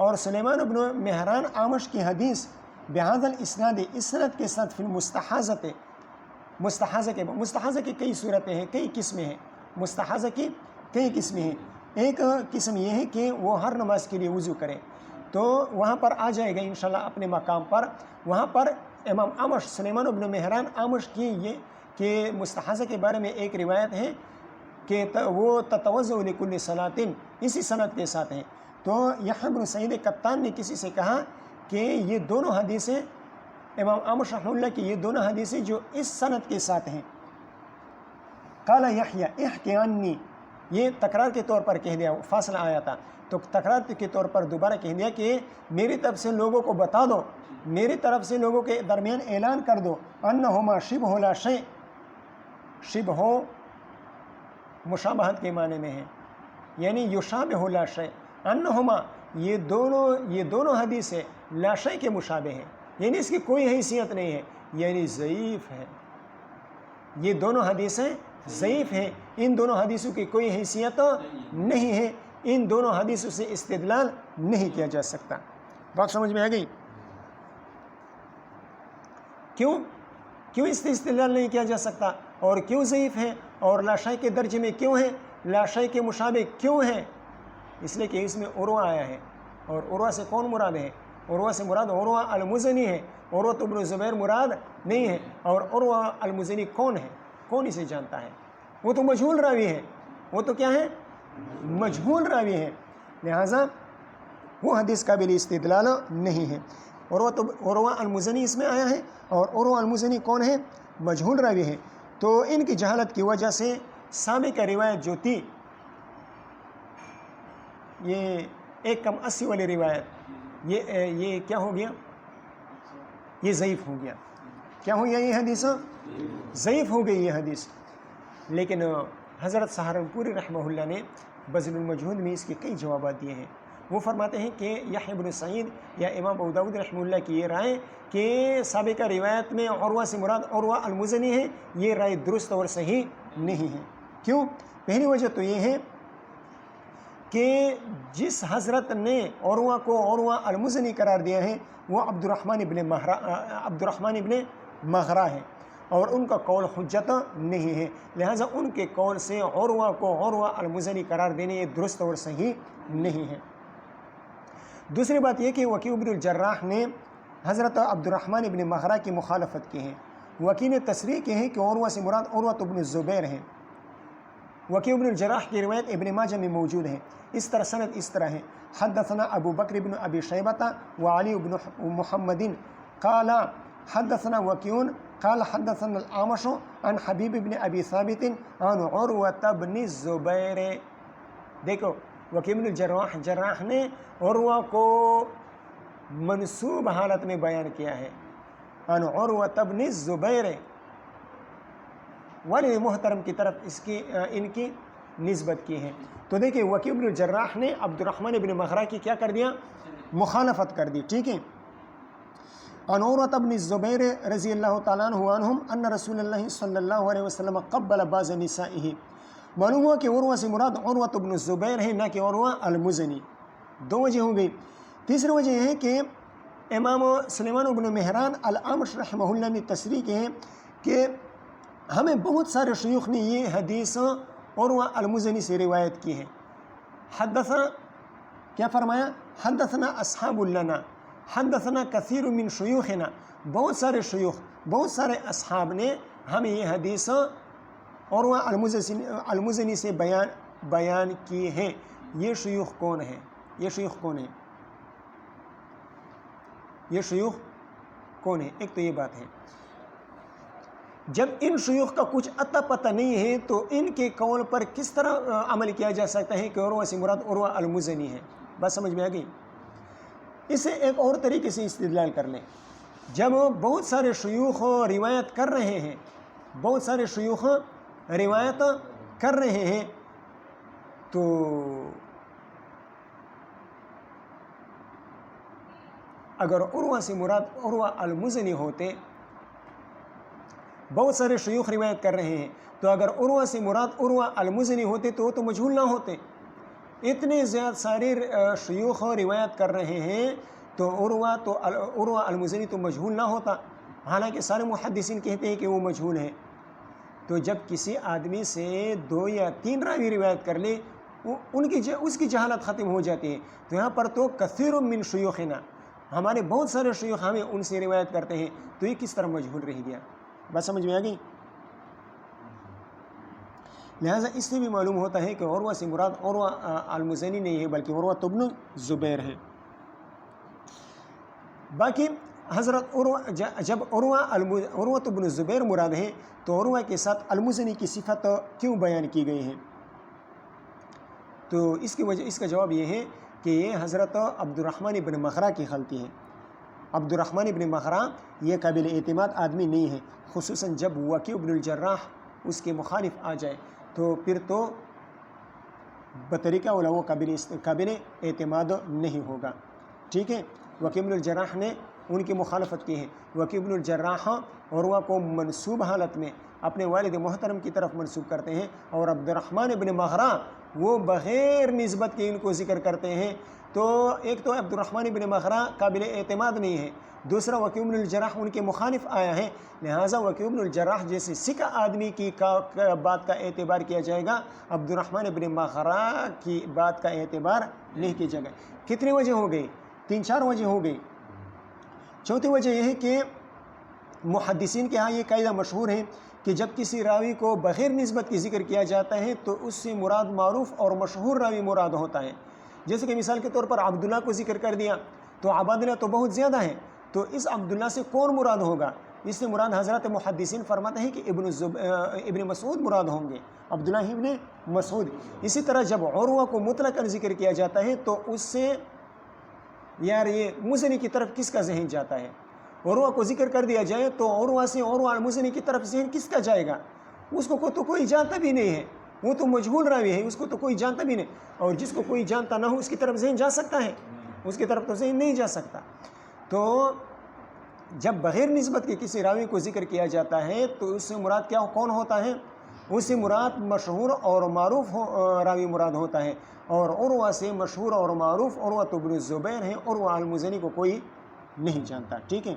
اور سلیمان بن مہران اعمش کی حدیث بہذا الاسناد اس سند کے ساتھ فی المستحاضة، مستحاضہ کی کئی صورتیں ہیں، کئی قسمیں ہیں، مستحاضہ کی کئی قسمیں ہیں۔ ایک قسم یہ ہے کہ وہ ہر نماز کے لیے وضو کرے، تو وہاں پر آ جائے گا انشاءاللہ اپنے مقام پر، وہاں پر امام اعمش سلیمان بن مہران اعمش کی یہ کہ مستحاضہ کے بارے میں ایک روایت ہے کہ وہ تتوضأ لکل صلاۃ اسی سند کے ساتھ ہیں۔ تو یحیی بن سعید قطان نے کسی سے کہا کہ یہ دونوں حدیثیں امام اعمش رحمہ اللہ کی یہ دونوں حدیثیں جو اس سند کے ساتھ ہیں، قال یحیی احکی عنی، یہ تکرار کے طور پر کہہ دیا، فاصلہ آیا تھا تو تکرار کے طور پر دوبارہ کہہ دیا کہ میری طرف سے لوگوں کو بتا دو، میری طرف سے لوگوں کے درمیان اعلان کر دو، انہما شبہ لا شیء، شبہ مشابہت کے معنی میں ہے، یعنی یشابہ لا شیء، انہما یہ دونوں حدیثیں لا شیء کے مشابہ ہیں، یعنی اس کی کوئی حیثیت نہیں ہے، یعنی ضعیف ہے، یہ دونوں حدیثیں ضعیف ہیں، ان دونوں حدیثوں کی کوئی حیثیت نہیں ہے، ان دونوں حدیثوں سے استدلال نہیں کیا جا سکتا۔ بات سمجھ میں آ گئی؟ کیوں کیوں اس سے استدلال نہیں کیا جا سکتا اور کیوں ضعیف ہے اور لاشائی کے درجے میں کیوں ہے، لاشائی کے مشابہ کیوں ہے؟ اس لیے کہ اس میں عروہ آیا ہے، اور عروہ سے کون مراد ہے؟ عروہ سے مراد عروہ المزنی ہے، عروہ ابن زبیر مراد نہیں ہے۔ اور عروہ المزنی کون ہے؟ کون اسے جانتا ہے؟ وہ تو مجہول راوی ہے، وہ تو کیا ہے؟ مجہول راوی ہے، لہٰذا وہ حدیث قابل استدلال نہیں ہے۔ عروہ المزنی اس میں آیا ہے، اور عروہ المزنی کون ہے؟ مجہول راوی ہے۔ تو ان کی جہالت کی وجہ سے سابقہ روایت جو تھی، یہ 180 والی روایت، یہ کیا ہو گیا؟ یہ ضعیف ہو گیا۔ کیا ہو گیا؟ یہ حدیث ضعیف ہو گئی یہ حدیث۔ لیکن حضرت سہارنپوری رحمہ اللہ نے بذل المجہود میں اس کے کئی جوابات دیے ہیں۔ وہ فرماتے ہیں کہ یحییٰ بن سعید یا امام ابو داؤد رحمہ اللہ کی یہ رائے کہ سابقہ روایت میں عروہ سے مراد عروہ المزنی ہے، یہ رائے درست اور صحیح نہیں ہے۔ کیوں؟ پہلی وجہ تو یہ ہے کہ جس حضرت نے عروہ کو عروہ المزنی قرار دیا ہے وہ عبد الرحمن ابن مغرہ ہے، اور ان کا قول حجت نہیں ہے، لہٰذا ان کے قول سے عروہ کو عروہ المزنی قرار دینے یہ درست اور صحیح نہیں ہے۔ دوسری بات یہ کہ وکیع بن الجراح نے حضرت عبد الرحمن ابن مغرہ کی مخالفت کی ہے۔ وکیع نے تصریح کی ہے کہ عروہ سے مراد عروہ ابن الزبیر ہے۔ وکیع بن الجراح کی روایت ابن ماجہ میں موجود ہے۔ اس طرح سند اس طرح ہے: حدثنا ابو بکر بن ابی شیبۃ وعلی بن محمد قال حدثنا وکیع قال حدثنا الاعمش عن حبیب بن ابی ثابت عن عروہ بن الزبیر۔ دیکھو، وکیع بن الجراح نے عروہ کو منسوب حالت میں بیان کیا ہے، عن عروہ بن الزبیر، والد محترم کی طرف ان کی نسبت کی ہے۔ تو دیکھیں، وکیع بن الجراح نے عبد الرحمن بن مغرہ کی کیا کر دیا؟ مخالفت کر دی، ٹھیک ہے۔ عن عروہ بن الزبیر رضی اللہ تعالیٰ عنہ عنہم ان رسول اللہ صلی اللہ علیہ وسلم قبل بعض نسائہ۔ معلوم ہوا کہ عروہ سے مراد عروہ بن الزبیر ہے، نہ کہ عروہ المزنی۔ دو وجہ ہو گئی۔ تیسری وجہ یہ ہے کہ امام سلیمان بن مہران الاعمش رحمہ اللہ نے تصریح کی ہے کہ ہمیں بہت سارے شیوخ نے یہ حدیث عروہ المزنی سے روایت کی ہے۔ حدثنا، کیا فرمایا؟ حدثنا اصحاب لنا، حدثنا کثیر من شیوخنا، بہت سارے شیوخ، بہت سارے اصحاب نے ہمیں یہ حدیث عروہ المزنی سے بیان کی ہے۔ یہ شیوخ کون ہیں؟ یہ شیوخ کون ہیں؟ یہ شیوخ کون ہیں؟ ایک تو یہ بات ہے، جب ان شیوخ کا کچھ اتا پتہ نہیں ہے تو ان کے قول پر کس طرح عمل کیا جا سکتا ہے کہ عروہ سے مراد عروہ المزنی ہے؟ بات سمجھ میں آ گئی؟ اسے ایک اور طریقے سے استدلال کر لیں۔ جب بہت سارے شیوخ روایت کر رہے ہیں، بہت سارے شیوخ روایت کر رہے ہیں، تو اگر عروہ سے مراد عروہ المزنی ہوتے، بہت سارے شیوخ روایت کر رہے ہیں، تو اگر عروہ سے مراد عروہ المزنی ہوتے تو وہ تو مجہول نہ ہوتے۔ اتنے زیادہ سارے شیوخ روایت کر رہے ہیں تو عروہ المزنی تو مجہول نہ ہوتا، حالانکہ سارے محدثین کہتے ہیں کہ وہ مجہول ہے۔ تو جب کسی آدمی سے 2 یا 3 راوی روایت کر لے، اس کی جہالت ختم ہو جاتی ہے۔ تو یہاں پر تو کثیر من شیوخنا، ہمارے بہت سارے شیوخ ہمیں ان سے روایت کرتے ہیں، تو یہ کس طرح مجہول رہ گیا؟ بات سمجھ میں آ گئی؟ لہٰذا اس سے بھی معلوم ہوتا ہے کہ عروہ سے مراد عروہ المزنی نہیں ہے بلکہ عروہ بن زبیر ہے۔ باقی حضرت جب عروہ بن زبیر مراد ہے تو عروہ کے ساتھ المزنی کی صفت کیوں بیان کی گئی ہے؟ تو اس کا جواب یہ ہے کہ یہ حضرت عبد الرحمن بن مغرہ کی غلطی ہے۔ عبد الرحمن بن مغرہ یہ قابل اعتماد آدمی نہیں ہے، خصوصاً جب وکیع بن الجراح اس کے مخالف آ جائے تو پھر تو بطریقہ اولا وہ قابل اعتماد نہیں ہوگا، ٹھیک ہے۔ وکیع بن الجراح نے ان کی مخالفت کی ہے۔ وکیع بن الجراح عروہ کو منسوب حالت میں اپنے والد محترم کی طرف منسوب کرتے ہیں، اور عبد الرحمن بن مغرہ وہ بغیر نسبت کے ان کو ذکر کرتے ہیں. تو ایک تو عبد الرحمن بن مغرہ قابل اعتماد نہیں ہے، دوسرا وکیع بن الجراح ان کے مخالف آیا ہے، لہٰذا وکیع بن الجراح جیسے سکھ آدمی کی بات کا اعتبار کیا جائے گا، عبد الرحمن بن مغرہ کی بات کا اعتبار نہیں کیا جائے گا. کتنی وجہ ہو گئی؟ 3-4 وجہ ہو گئی. چوتھی وجہ یہ ہے کہ محدثین کے ہاں یہ قاعدہ مشہور ہے کہ جب کسی راوی کو بغیر نسبت کی ذکر کیا جاتا ہے تو اس سے مراد معروف اور مشہور راوی مراد ہوتا ہے. جیسے کہ مثال کے طور پر عبداللہ کو ذکر کر دیا تو عبادلہ تو بہت زیادہ ہیں، تو اس عبداللہ سے کون مراد ہوگا؟ اس سے مراد حضرات محدثین فرماتے ہیں کہ ابن مسعود مراد ہوں گے، عبداللہ ابن مسعود. اسی طرح جب عروہ کو مطلقاً ذکر کیا جاتا ہے تو اس سے یار یہ مزنی کی طرف کس کا ذہن جاتا ہے؟ عروہ کو ذکر کر دیا جائے تو عروہ سے عروہ المزنی کی طرف ذہن کس کا جائے گا؟ اس کو تو کوئی جانتا بھی نہیں ہے، وہ تو مجہول راوی ہے، اس کو تو کوئی جانتا بھی نہیں. اور جس کو کوئی جانتا نہ ہو اس کی طرف ذہن جا سکتا ہے؟ اس کی طرف تو ذہن نہیں جا سکتا. تو جب بغیر نسبت کے کسی راوی کو ذکر کیا جاتا ہے تو اس سے مراد کون ہوتا ہے؟ اس سے مراد مشہور اور معروف راوی مراد ہوتا ہے. اور عروہ سے مشہور اور معروف عروہ بن الزبیر ہیں، عروہ المزنی کو کوئی نہیں جانتا. ٹھیک ہے.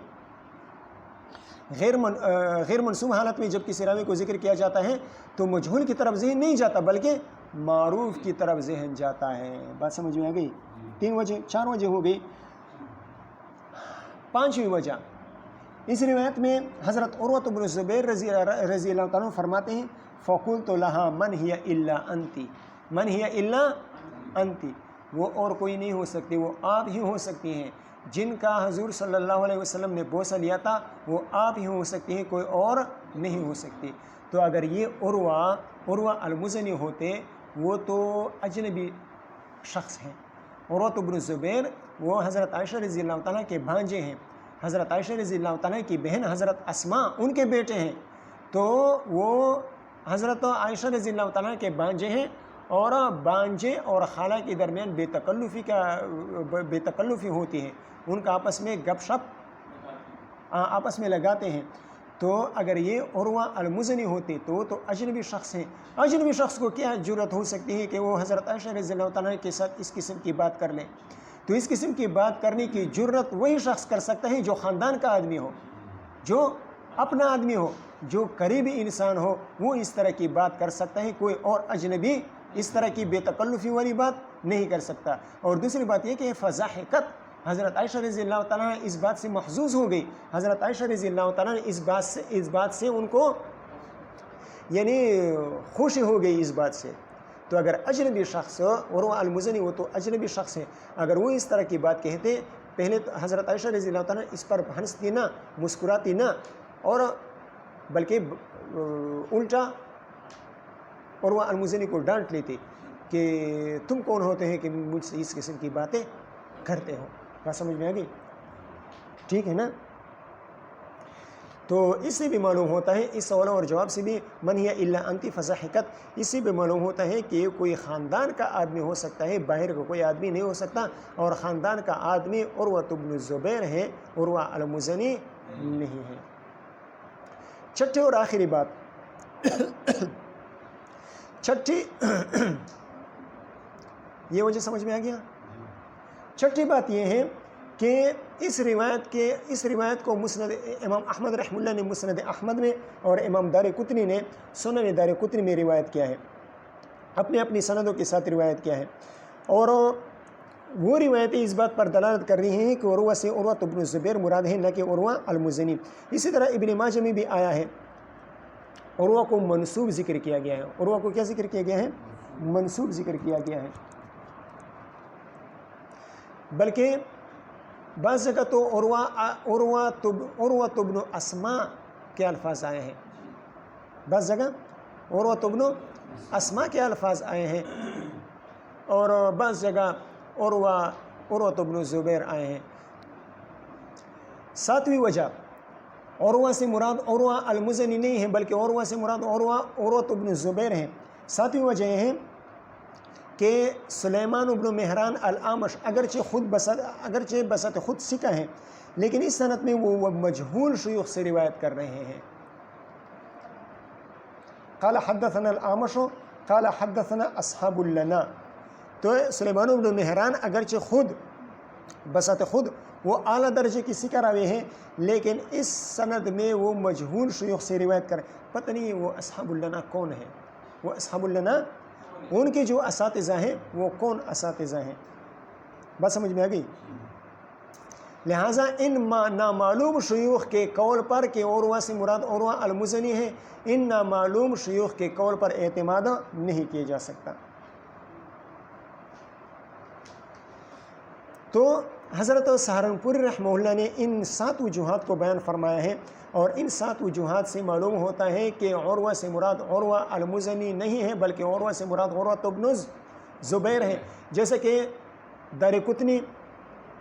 غیر منصوب حالت میں جب کسی راوی کو ذکر کیا جاتا ہے تو مجہول کی طرف ذہن نہیں جاتا بلکہ معروف کی طرف ذہن جاتا ہے. بات سمجھ میں آ گئی؟ 3 وجہ، 4 وجہ ہو گئی. 5ویں وجہ، اس روایت میں حضرت عروہ بن الزبیر رضی اللہ تعالیٰ فرماتے ہیں فَقُلْتُ لَهَا مَنْ هِيَ إِلَّا أَنْتِ مَنْ هِيَ إِلَّا أَنْتِ، وہ اور کوئی نہیں ہو سکتی، وہ آپ ہی ہو سکتی ہیں. جن کا حضور صلی اللہ علیہ وسلم نے بوسہ لیا تھا وہ آپ ہی ہو سکتی ہیں، کوئی اور نہیں ہو سکتی. تو اگر یہ عروہ المزنی ہوتے وہ تو اجنبی شخص ہیں. عروہ بن الزبیر وہ حضرت عائشہ رضی اللہ تعالیٰ کے بھانجے ہیں، حضرت عائشہ رضی اللہ تعالیٰ کی بہن حضرت اسماء ان کے بیٹے ہیں. تو وہ حضرت عائشہ رضی اللہ تعالیٰ کے بھانجے ہیں، اور بانجے اور خالہ کے درمیان بے تکلفی ہوتی ہے، ان کا آپس میں گپ شپ آپس میں لگاتے ہیں. تو اگر یہ عروہ المزنی ہوتے تو اجنبی شخص ہیں. اجنبی شخص کو کیا جرت ہو سکتی ہے کہ وہ حضرت عائشہ رضی اللہ تعالیٰ کے ساتھ اس قسم کی بات کر لیں؟ تو اس قسم کی بات کرنے کی جرت وہی شخص کر سکتا ہے جو خاندان کا آدمی ہو، جو اپنا آدمی ہو، جو قریبی انسان ہو، وہ اس طرح کی بات کر سکتا ہے. کوئی اور اجنبی اس طرح کی بے تکلفی والی بات نہیں کر سکتا. اور دوسری بات یہ کہ فضاحکت، حضرت عائشہ رضی اللہ تعالیٰ اس بات سے محظوظ ہو گئی. حضرت عائشہ رضی اللہ تعالیٰ نے اس بات سے ان کو یعنی خوشی ہو گئی اس بات سے. تو اگر اجنبی شخص عروہ المزنی وہ تو اجنبی شخص ہے، اگر وہ اس طرح کی بات کہتے، پہلے تو حضرت عائشہ رضی اللہ تعالیٰ اس پر ہنستی نہ، مسکراتی نہ، اور بلکہ الٹا عروہ المزنی کو ڈانٹ لیتے کہ تم کون ہوتے ہیں کہ مجھ سے اس قسم کی باتیں کرتے ہو. بات سمجھ میں آ گئی؟ ٹھیک ہے نا. تو اس سے بھی معلوم ہوتا ہے، اس سوال اور جواب سے بھی من ہی الا انتی فضاحکت، اس سے بھی معلوم ہوتا ہے کہ کوئی خاندان کا آدمی ہو سکتا ہے، باہر کا کوئی آدمی نہیں ہو سکتا. اور خاندان کا آدمی عروہ بن الزبیر ہے، عروہ المزنی نہیں ہے. چھٹی اور آخری بات، چھٹی یہ وجہ سمجھ میں آ گیا. چھٹی بات یہ ہے کہ اس روایت کو مسند امام احمد رحمہ اللہ نے مسند احمد میں اور امام دارقطنی نے سنن دارقطنی میں روایت کیا ہے، اپنی اپنی سندوں کے ساتھ روایت کیا ہے. اور وہ روایتیں اس بات پر دلالت کر رہی ہیں کہ عروہ سے عروہ بن الزبیر مراد ہے، نہ کہ عروہ المزنی. اسی طرح ابن ماجہ میں بھی آیا ہے، عروہ کو منسوب ذکر کیا گیا ہے. عروہ کو کیا ذکر کیا گیا ہے؟ منسوب ذکر کیا گیا ہے. بلکہ بعض جگہ تو عروہ بن اسماء کے الفاظ آئے ہیں، بعض جگہ عروہ بن اسماء کے الفاظ آئے ہیں، اور بعض جگہ عروہ بن الزبیر آئے ہیں. 7ویں وجہ، عروہ سے مراد عروہ المزنی نہیں ہے بلکہ عروہ سے مراد عروہ بن الزبیر ہیں. 7ویں وجہ یہ ہے کہ سلیمان بن مہران الاعمش اگرچہ بسط خود سکہ ہیں لیکن اس سند میں وہ مجہول شیوخ سے روایت کر رہے ہیں. قال حدثنا الاعمش قال حدثنا اصحاب لنا. تو سلیمان بن مہران اگرچہ خود بسات خود وہ اعلیٰ درجے کسی کا راوی ہے، لیکن اس سند میں وہ مجہول شیوخ سے روایت کریں. پتہ نہیں وہ اصحاب لنا کون ہے، وہ اصحاب لنا ان کے جو اساتذہ ہیں وہ کون اساتذہ ہیں. بات سمجھ میں آ گئی؟ لہٰذا ان نامعلوم شیوخ کے قول پر کہ عروہ سے مراد عروہ المزنی ہے، ان نامعلوم شیوخ کے قول پر اعتماد نہیں کیا جا سکتا. تو حضرت سہارنپوری رحمہ اللہ نے ان 7 وجوہات کو بیان فرمایا ہے، اور ان 7 وجوہات سے معلوم ہوتا ہے کہ عروہ سے مراد عروہ المزنی نہیں ہے، بلکہ عروہ سے مراد عروہ بن زبیر ہے. جیسے کہ دارقطنی،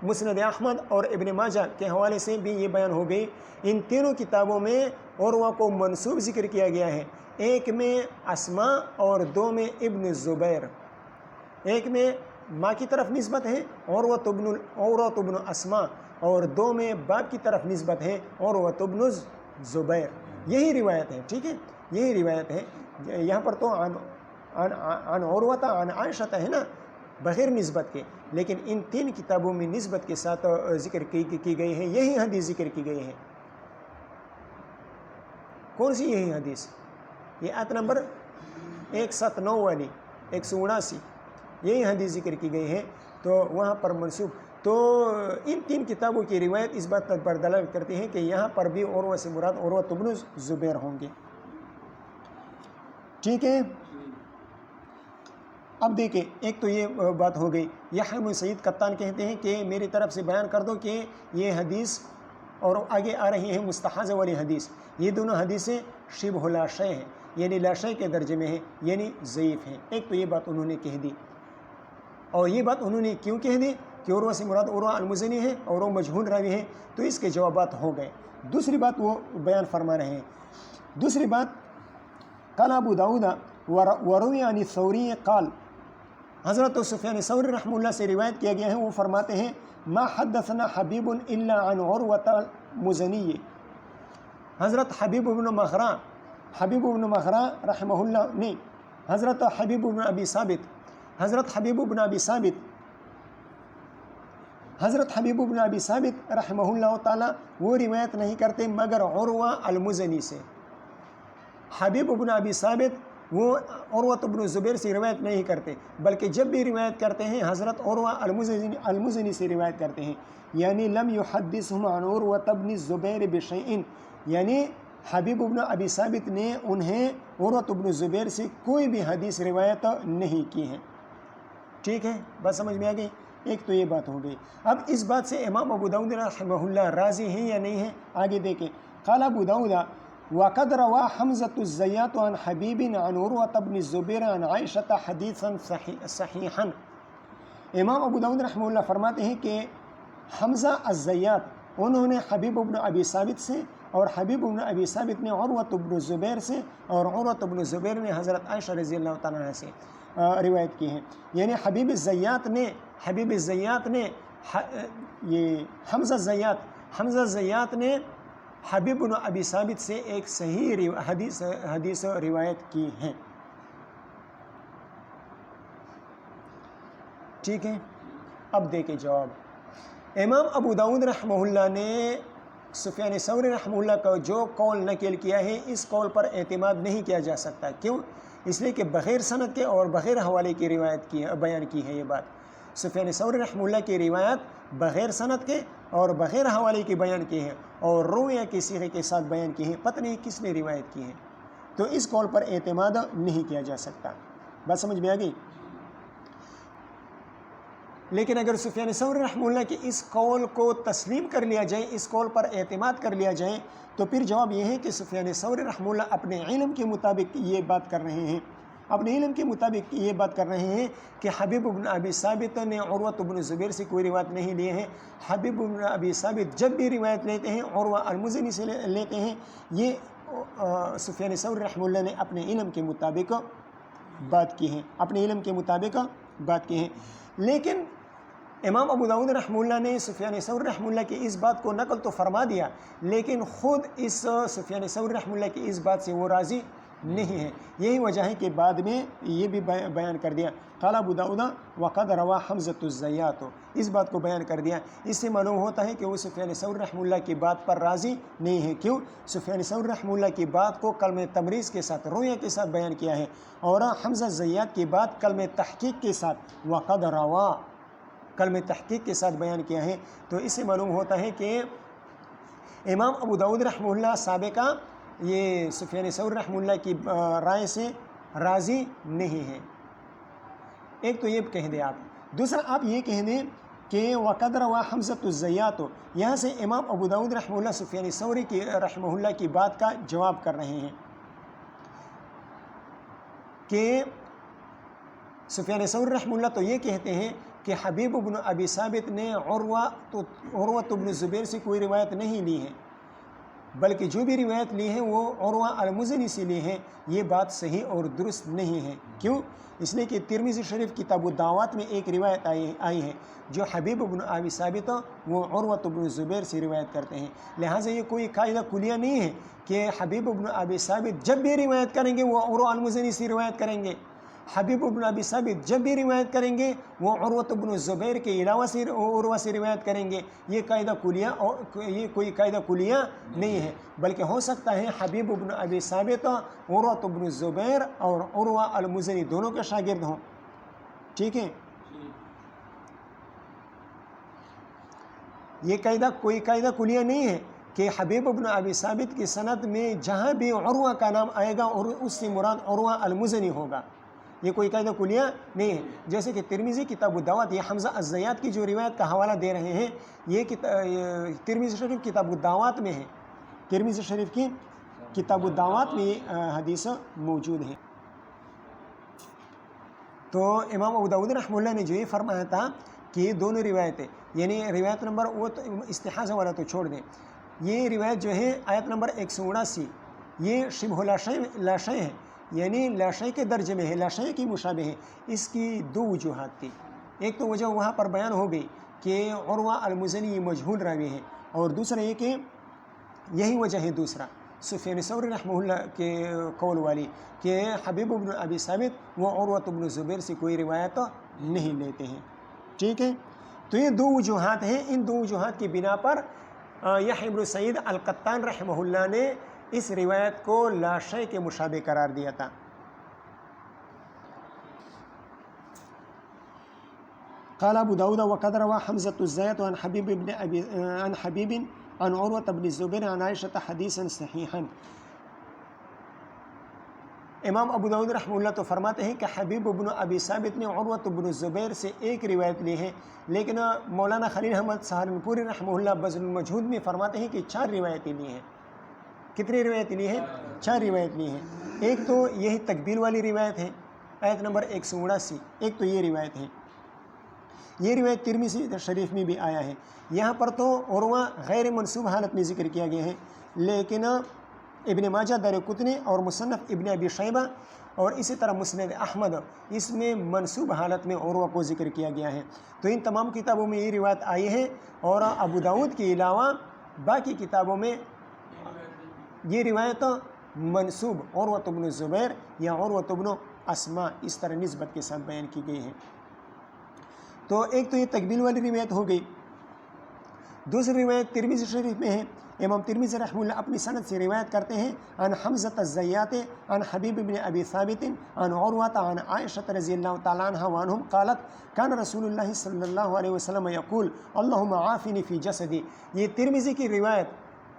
مسند احمد اور ابن ماجہ کے حوالے سے بھی یہ بیان ہو گئی. ان تینوں کتابوں میں عروہ کو منسوب ذکر کیا گیا ہے، ایک میں اسماء اور 2 میں ابن زبیر. ایک میں ماں کی طرف نسبت ہے عروہ بن اسماء، اور 2 میں باپ کی طرف نسبت ہے عروہ بن زبیر. یہی روایت ہے، ٹھیک ہے، یہی روایت ہے. یہاں پر تو عن عروہ عن عائشہ ہے نا، بغیر نسبت کے، لیکن ان 3 کتابوں میں نسبت کے ساتھ ذکر کی گئی ہے. یہی حدیث ذکر کی گئی ہے. کون سی یہی حدیث؟ یہ آیت نمبر 179 والی 179، یہی حدیث ذکر کی گئی ہے. تو وہاں پر منسوب، تو ان 3 کتابوں کی روایت اس بات پر دلالت کرتی ہے کہ یہاں پر بھی عروہ سے مراد عروہ بن زبیر ہوں گے. ٹھیک ہے. اب دیکھیں، ایک تو یہ بات ہو گئی. یحییٰ بن سعید قطان کہتے ہیں کہ میری طرف سے بیان کر دو کہ یہ حدیث، اور آگے آ رہی ہے مستحاضہ والی حدیث، یہ دونوں حدیثیں شبہ لا شیء ہیں، یعنی لا شیء کے درجے میں ہیں، یعنی ضعیف ہیں. ایک تو یہ بات انہوں نے کہہ دی. اور یہ بات انہوں نے کیوں کہہ دی کہ عروہ سے مراد عروہ المزنی ہے اور وہ مجہول راوی ہے؟ تو اس کے جوابات ہو گئے. دوسری بات وہ بیان فرما رہے ہیں. دوسری بات، قال ابو داؤد وروی عن الثوری قال، حضرت سفیان ثوری رحمہ اللہ سے روایت کیا گیا ہے، وہ فرماتے ہیں ما حدثنا حبیب الا عن عروہ المزنی. حضرت حبیب بن مغرا رحمہ اللہ نے حضرت حبیب بن ابی ثابت رحمہ اللہ تعالی وہ روایت نہیں کرتے مگر عروہ المزنی سے. حبیب بن ابی ثابت وہ عروہ بن زبیر سے روایت نہیں کرتے، بلکہ جب بھی روایت کرتے ہیں حضرت عروہ المزنی سے روایت کرتے ہیں. یعنی لم یحدثہم عن عروہ بن زبیر بشیء، یعنی حبیب بن ابی ثابت نے انہیں عروہ بن زبیر سے کوئی بھی حدیث روایت نہیں کی ہے. ٹھیک ہے، بات سمجھ میں آ گئی. ایک تو یہ بات ہو گئی. اب اس بات سے امام ابو داؤد رحمہ اللہ راضی ہیں یا نہیں ہیں؟ آگے دیکھیں. قال ابو داؤد وقد روى حمزة الزيات عن حبيب عن عروة بن الزبير عن عائشة حديثا صحيحا. امام ابو داؤد رحمہ اللہ فرماتے ہیں کہ حمزہ الزیات انہوں نے حبیب بن ابی ثابت سے، اور حبیب بن ابی ثابت نے عروہ بن زبیر سے، اور عروہ بن زبیر نے حضرت عائشہ رضی اللہ تعالیٰ عنہ سے روایت کی ہیں. یعنی حبیب الزیات نے یہ حمزہ الزیات نے حبیب بن ابی ثابت سے ایک صحیح حدیث روایت کی ہے. ٹھیک ہے. اب دیکھیں جواب. امام ابو داؤد رحمہ اللہ نے سفیان ثوری رحمہ اللہ کا جو قول نقل کیا ہے، اس قول پر اعتماد نہیں کیا جا سکتا. کیوں؟ اس لیے کہ بغیر سند کے اور بغیر حوالے کی روایت بیان کی ہے. یہ بات سفیان ثوری رحمہ اللہ کی روایت بغیر سند کے اور بغیر حوالے کی بیان کی ہے، اور رویہ کے صیغے کے ساتھ بیان کی ہے. پتہ نہیں کس نے روایت کی ہے. تو اس قول پر اعتماد نہیں کیا جا سکتا. بات سمجھ میں آ گئی. لیکن اگر سفیان ثوری رحمہ اللہ کے اس قول کو تسلیم کر لیا جائے، اس قول پر اعتماد کر لیا جائے، تو پھر جواب یہ ہے کہ سفیان ثوری رحمہ اللہ اپنے علم کے مطابق یہ بات کر رہے ہیں، کہ حبیب بن ابی ثابت نے عروہ بن زبیر سے کوئی روایت نہیں لیے ہیں. حبیب بن ابی ثابت جب بھی روایت لیتے ہیں عروہ المزنی سے لیتے ہیں. یہ سفیان ثوری رحمہ اللہ نے اپنے علم کے مطابق بات کی ہے. لیکن امام ابو داؤد رحمہ اللہ نے سفیان ثوری رحمہ اللہ کی اس بات کو نقل تو فرما دیا، لیکن خود اس سفیان ثوری رحمہ اللہ کی اس بات سے وہ راضی نہیں ہے. یہی وجہ ہے کہ بعد میں یہ بھی بیان کر دیا. قال ابو داؤد وقد روى حمزة الزیات، اس بات کو بیان کر دیا. اس سے معلوم ہوتا ہے کہ وہ سفیان ثوری رحمہ اللہ کی بات پر راضی نہیں ہے. کیوں؟ سفیان ثوری رحمہ اللہ کی بات کو کلمہ تمریز کے ساتھ، رویہ کے ساتھ بیان کیا ہے، اور حمزہ الزیات کی بات کلمہ تحقیق کے ساتھ وقد روى کلمہ تحقیق کے ساتھ بیان کیا ہے. تو اس سے معلوم ہوتا ہے کہ امام ابو داؤد رحمہ اللہ سابقہ یہ سفیان ثوری رحمہ اللہ کی رائے سے راضی نہیں ہے. ایک تو یہ کہہ دیں آپ. دوسرا آپ یہ کہہ دیں کہ وقد روى حمزة الزیات، یہاں سے امام ابو داؤد رحمہ اللہ سفیان ثوری کی رحمہ اللہ کی بات کا جواب کر رہے ہیں کہ سفیان ثوری رحمہ اللہ تو یہ کہتے ہیں کہ حبیب بن ابی ثابت نے عروہ بن زبیر سے کوئی روایت نہیں لی ہے، بلکہ جو بھی روایت لی ہے وہ عروہ المزنی سے لی ہے. یہ بات صحیح اور درست نہیں ہے. کیوں؟ اس لیے کہ ترمذی شریف کتاب الدعوات میں ایک روایت آئی ہے جو حبیب بن ابی ثابت وہ عروہ بن زبیر سے روایت کرتے ہیں. لہٰذا یہ کوئی قاعدہ کلیہ نہیں ہے کہ حبیب بن ابی ثابت جب بھی روایت کریں گے وہ عروہ المزنی سے روایت کریں گے، حبیب بن ابی ثابت جب بھی روایت کریں گے وہ عروہ بن زبیر کے علاوہ سے عروہ سے روایت کریں گے. یہ قاعدہ کلیہ یہ کوئی قاعدہ کلیہ نہیں ہے، بلکہ ہو سکتا ہے حبیب بن ابی ثابت عروہ بن زبیر اور عروہ المزنی دونوں کے شاگرد ہوں. ٹھیک ہے، یہ قاعدہ کوئی قاعدہ کلیہ نہیں ہے کہ حبیب بن ابی ثابت کی سند میں جہاں بھی عروہ کا نام آئے گا اور اس سے مراد عروہ المزنی ہوگا. یہ کوئی قاعدہ کلیہ نہیں ہے. جیسے کہ ترمذی کتاب الدعوات یہ حمزہ الزیات کی جو روایت کا حوالہ دے رہے ہیں یہ ترمذی شریف کتاب الدعوات میں ہے. ترمذی شریف کی کتاب الدعوات میں یہ حدیث موجود ہے. تو امام ابو داؤد رحمہ اللہ نے جو یہ فرمایا تھا کہ یہ دونوں روایتیں، یعنی روایت نمبر وہ تو استحاضہ والا تو چھوڑ دیں، یہ روایت جو ہے آیت نمبر 179 یہ شبہ لاشے ہے، یعنی لاشے کے درجے میں ہے، لاشے کی مشابہ ہے. اس کی دو وجوہات تھی. ایک تو وجہ وہاں پر بیان ہو گئی کہ عروہ المزنی یہ مجہول راوی ہے، اور دوسرا یہ کہ یہی وجہ ہے دوسرا سفیان ثوری رحمہ اللہ کے قول والی کہ حبیب بن ابی ثابت وہ عروہ بن زبیر سے کوئی روایت نہیں لیتے ہیں. ٹھیک ہے، تو یہ دو وجوہات ہیں. ان دو وجوہات کی بنا پر یحییٰ بن سعید القطان رحمہ اللہ نے اس روایت کو لا شیء کے مشابہ قرار دیا تھا. قال ابو داود وقد روى حمزة الزيات عن حبيب عن عروة بن الزبير عن عائشة حديثا صحيحا. امام ابو داود رحمہ اللہ تو فرماتے ہیں کہ حبیب بن ابی ثابت نے عروہ بن الزبیر سے ایک روایت لی ہے، لیکن مولانا خلیل احمد سہارنپوری رحمہ اللہ بذل المجہود میں فرماتے ہیں کہ 4 روایتیں لی ہیں. کتنی روایتیں لی ہیں؟ 4 روایت لی ہیں. ایک تو یہی تکبیر والی روایت ہے آیت نمبر 179، ایک تو یہ روایت ہے. یہ روایت ترمذی شریف میں بھی آیا ہے. یہاں پر تو عروہ غیر منسوب حالت میں ذکر کیا گیا ہے، لیکن ابن ماجہ دارقطنی اور مصنف ابن ابی شیبہ اور اسی طرح مسند احمد اس میں منسوب حالت میں عروہ کو ذکر کیا گیا ہے. تو ان تمام کتابوں میں یہ روایت آئی ہے، اور ابو داؤد کے علاوہ باقی کتابوں میں یہ روایت منسوب عروہ بن زبیر یا عروہ بن اسماء اس طرح نسبت کے ساتھ بیان کی گئی ہے. تو ایک تو یہ تکمیل والی روایت ہو گئی. دوسری روایت ترمذی شریف میں ہے. امام ترمذی رحمہ اللہ اپنی سند سے روایت کرتے ہیں عن حمزة الزیات عن حبیب بن ابی ثابت عن عروة عن عائشة رضی اللہ تعالی عنہ وعنہم قالت کان رسول اللہ صلی اللہ علیہ وسلم یقول اللہم عافنی فی جسدی. یہ ترمذی کی روایت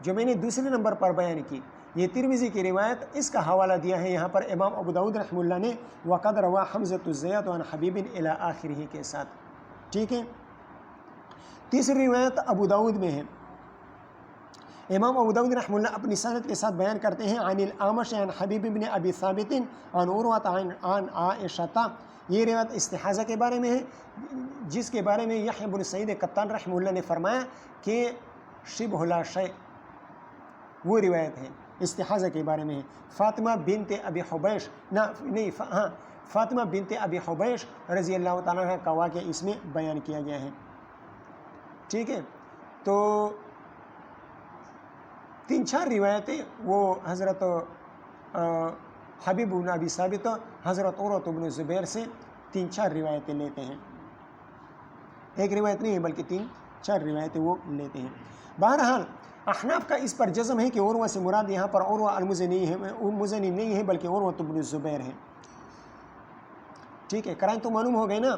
جو میں نے دوسرے نمبر پر بیان کی، یہ ترمذی کی روایت، اس کا حوالہ دیا ہے یہاں پر امام ابو داؤد رحمہ اللہ نے وقد روى حمزة الزیات عن حبیب الی آخرہ کے ساتھ. ٹھیک ہے. تیسری روایت ابو داؤد میں ہے. امام ابو داؤد رحمہ اللہ اپنی سند کے ساتھ بیان کرتے ہیں عن الاعمش عن حبیب بن ابی ثابت عن عروة عن عائشہ. یہ روایت استحاضہ کے بارے میں ہے، جس کے بارے میں یحییٰ بن سعید قطان رحمہ اللہ نے فرمایا کہ شبہ لا شیء وہ روایت ہے، استحاضہ کے بارے میں ہے. فاطمہ بنت ابی حبیش فاطمہ بنت ابی حبیش رضی اللہ تعالیٰ عنہ کا واقعہ اس میں بیان کیا گیا ہے. ٹھیک ہے. تو 3-4 روایتیں وہ حضرت حبیب بن ابی ثابت حضرت عروہ بن زبیر سے 3-4 روایتیں لیتے ہیں، ایک روایت نہیں ہے بلکہ 3-4 روایتیں وہ لیتے ہیں۔ بہرحال احناف کا اس پر جزم ہے کہ عروہ سے مراد یہاں پر عروہ المزنی نہیں ہے بلکہ عروہ بن زبیر ہے۔ ٹھیک ہے، قرائن تو معلوم ہو گئے نا۔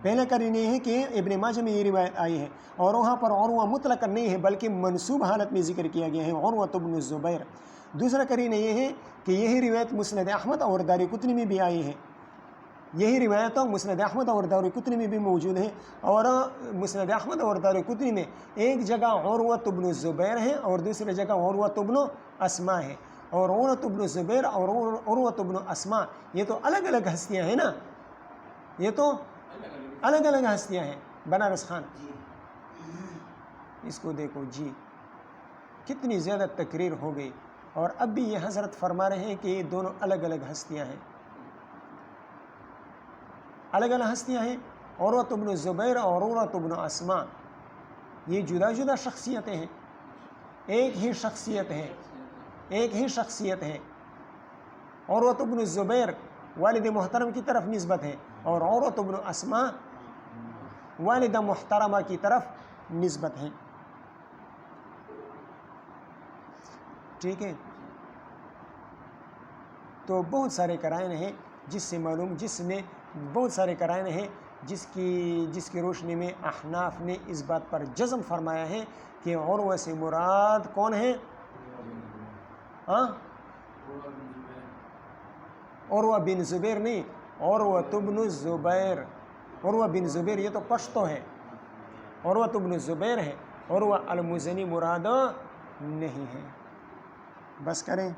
پہلا قرین یہ ہے کہ ابن ماجہ میں یہ روایت آئی ہے اور وہاں پر عروہ مطلق نہیں ہے بلکہ منصوب حالت میں ذکر کیا گیا ہے، عروہ بن زبیر۔ دوسرا قرین یہ ہے کہ یہی روایت مسند احمد اور دارقطنی میں بھی آئی ہے، یہی روایت مسند احمد اور دارقطنی میں بھی موجود ہے، اور مسند احمد اور دارقطنی میں ایک جگہ عروہ بن زبیر ہے اور دوسری جگہ عروہ بن اسماء ہے، اور عروہ بن زبیر اور عروہ بن اسماء یہ تو الگ الگ ہستیاں ہیں نا، یہ تو الگ الگ ہستیاں ہیں۔ بنارس خان اس کو دیکھو جی، کتنی زیادہ تقریر ہو گئی، اور اب بھی یہ حضرت فرما رہے ہیں کہ یہ دونوں الگ الگ ہستیاں ہیں، الگ الگ ہستیاں ہیں۔ عروہ بن زبیر اور عروہ بن اسماء یہ جدا جدا شخصیتیں ہیں، ایک ہی شخصیت ہے، ایک ہی شخصیت ہے۔ عروہ بن زبیر والد محترم کی طرف نسبت ہے اور عروہ بن اسماء والدہ محترمہ کی طرف نسبت ہے۔ ٹھیک ہے، تو بہت سارے قرائن ہیں جس سے معلوم، بہت سارے قرائن ہیں جس کی روشنی میں احناف نے اس بات پر جزم فرمایا ہے کہ عروہ سے مراد کون ہے؟ عروہ بن زبیر نہیں، عروہ بن زبیر۔ عروہ بن زبیر یہ تو پشتو ہے، عروہ بن زبیر ہے، عروہ المزنی مراد نہیں ہے۔ بس کریں۔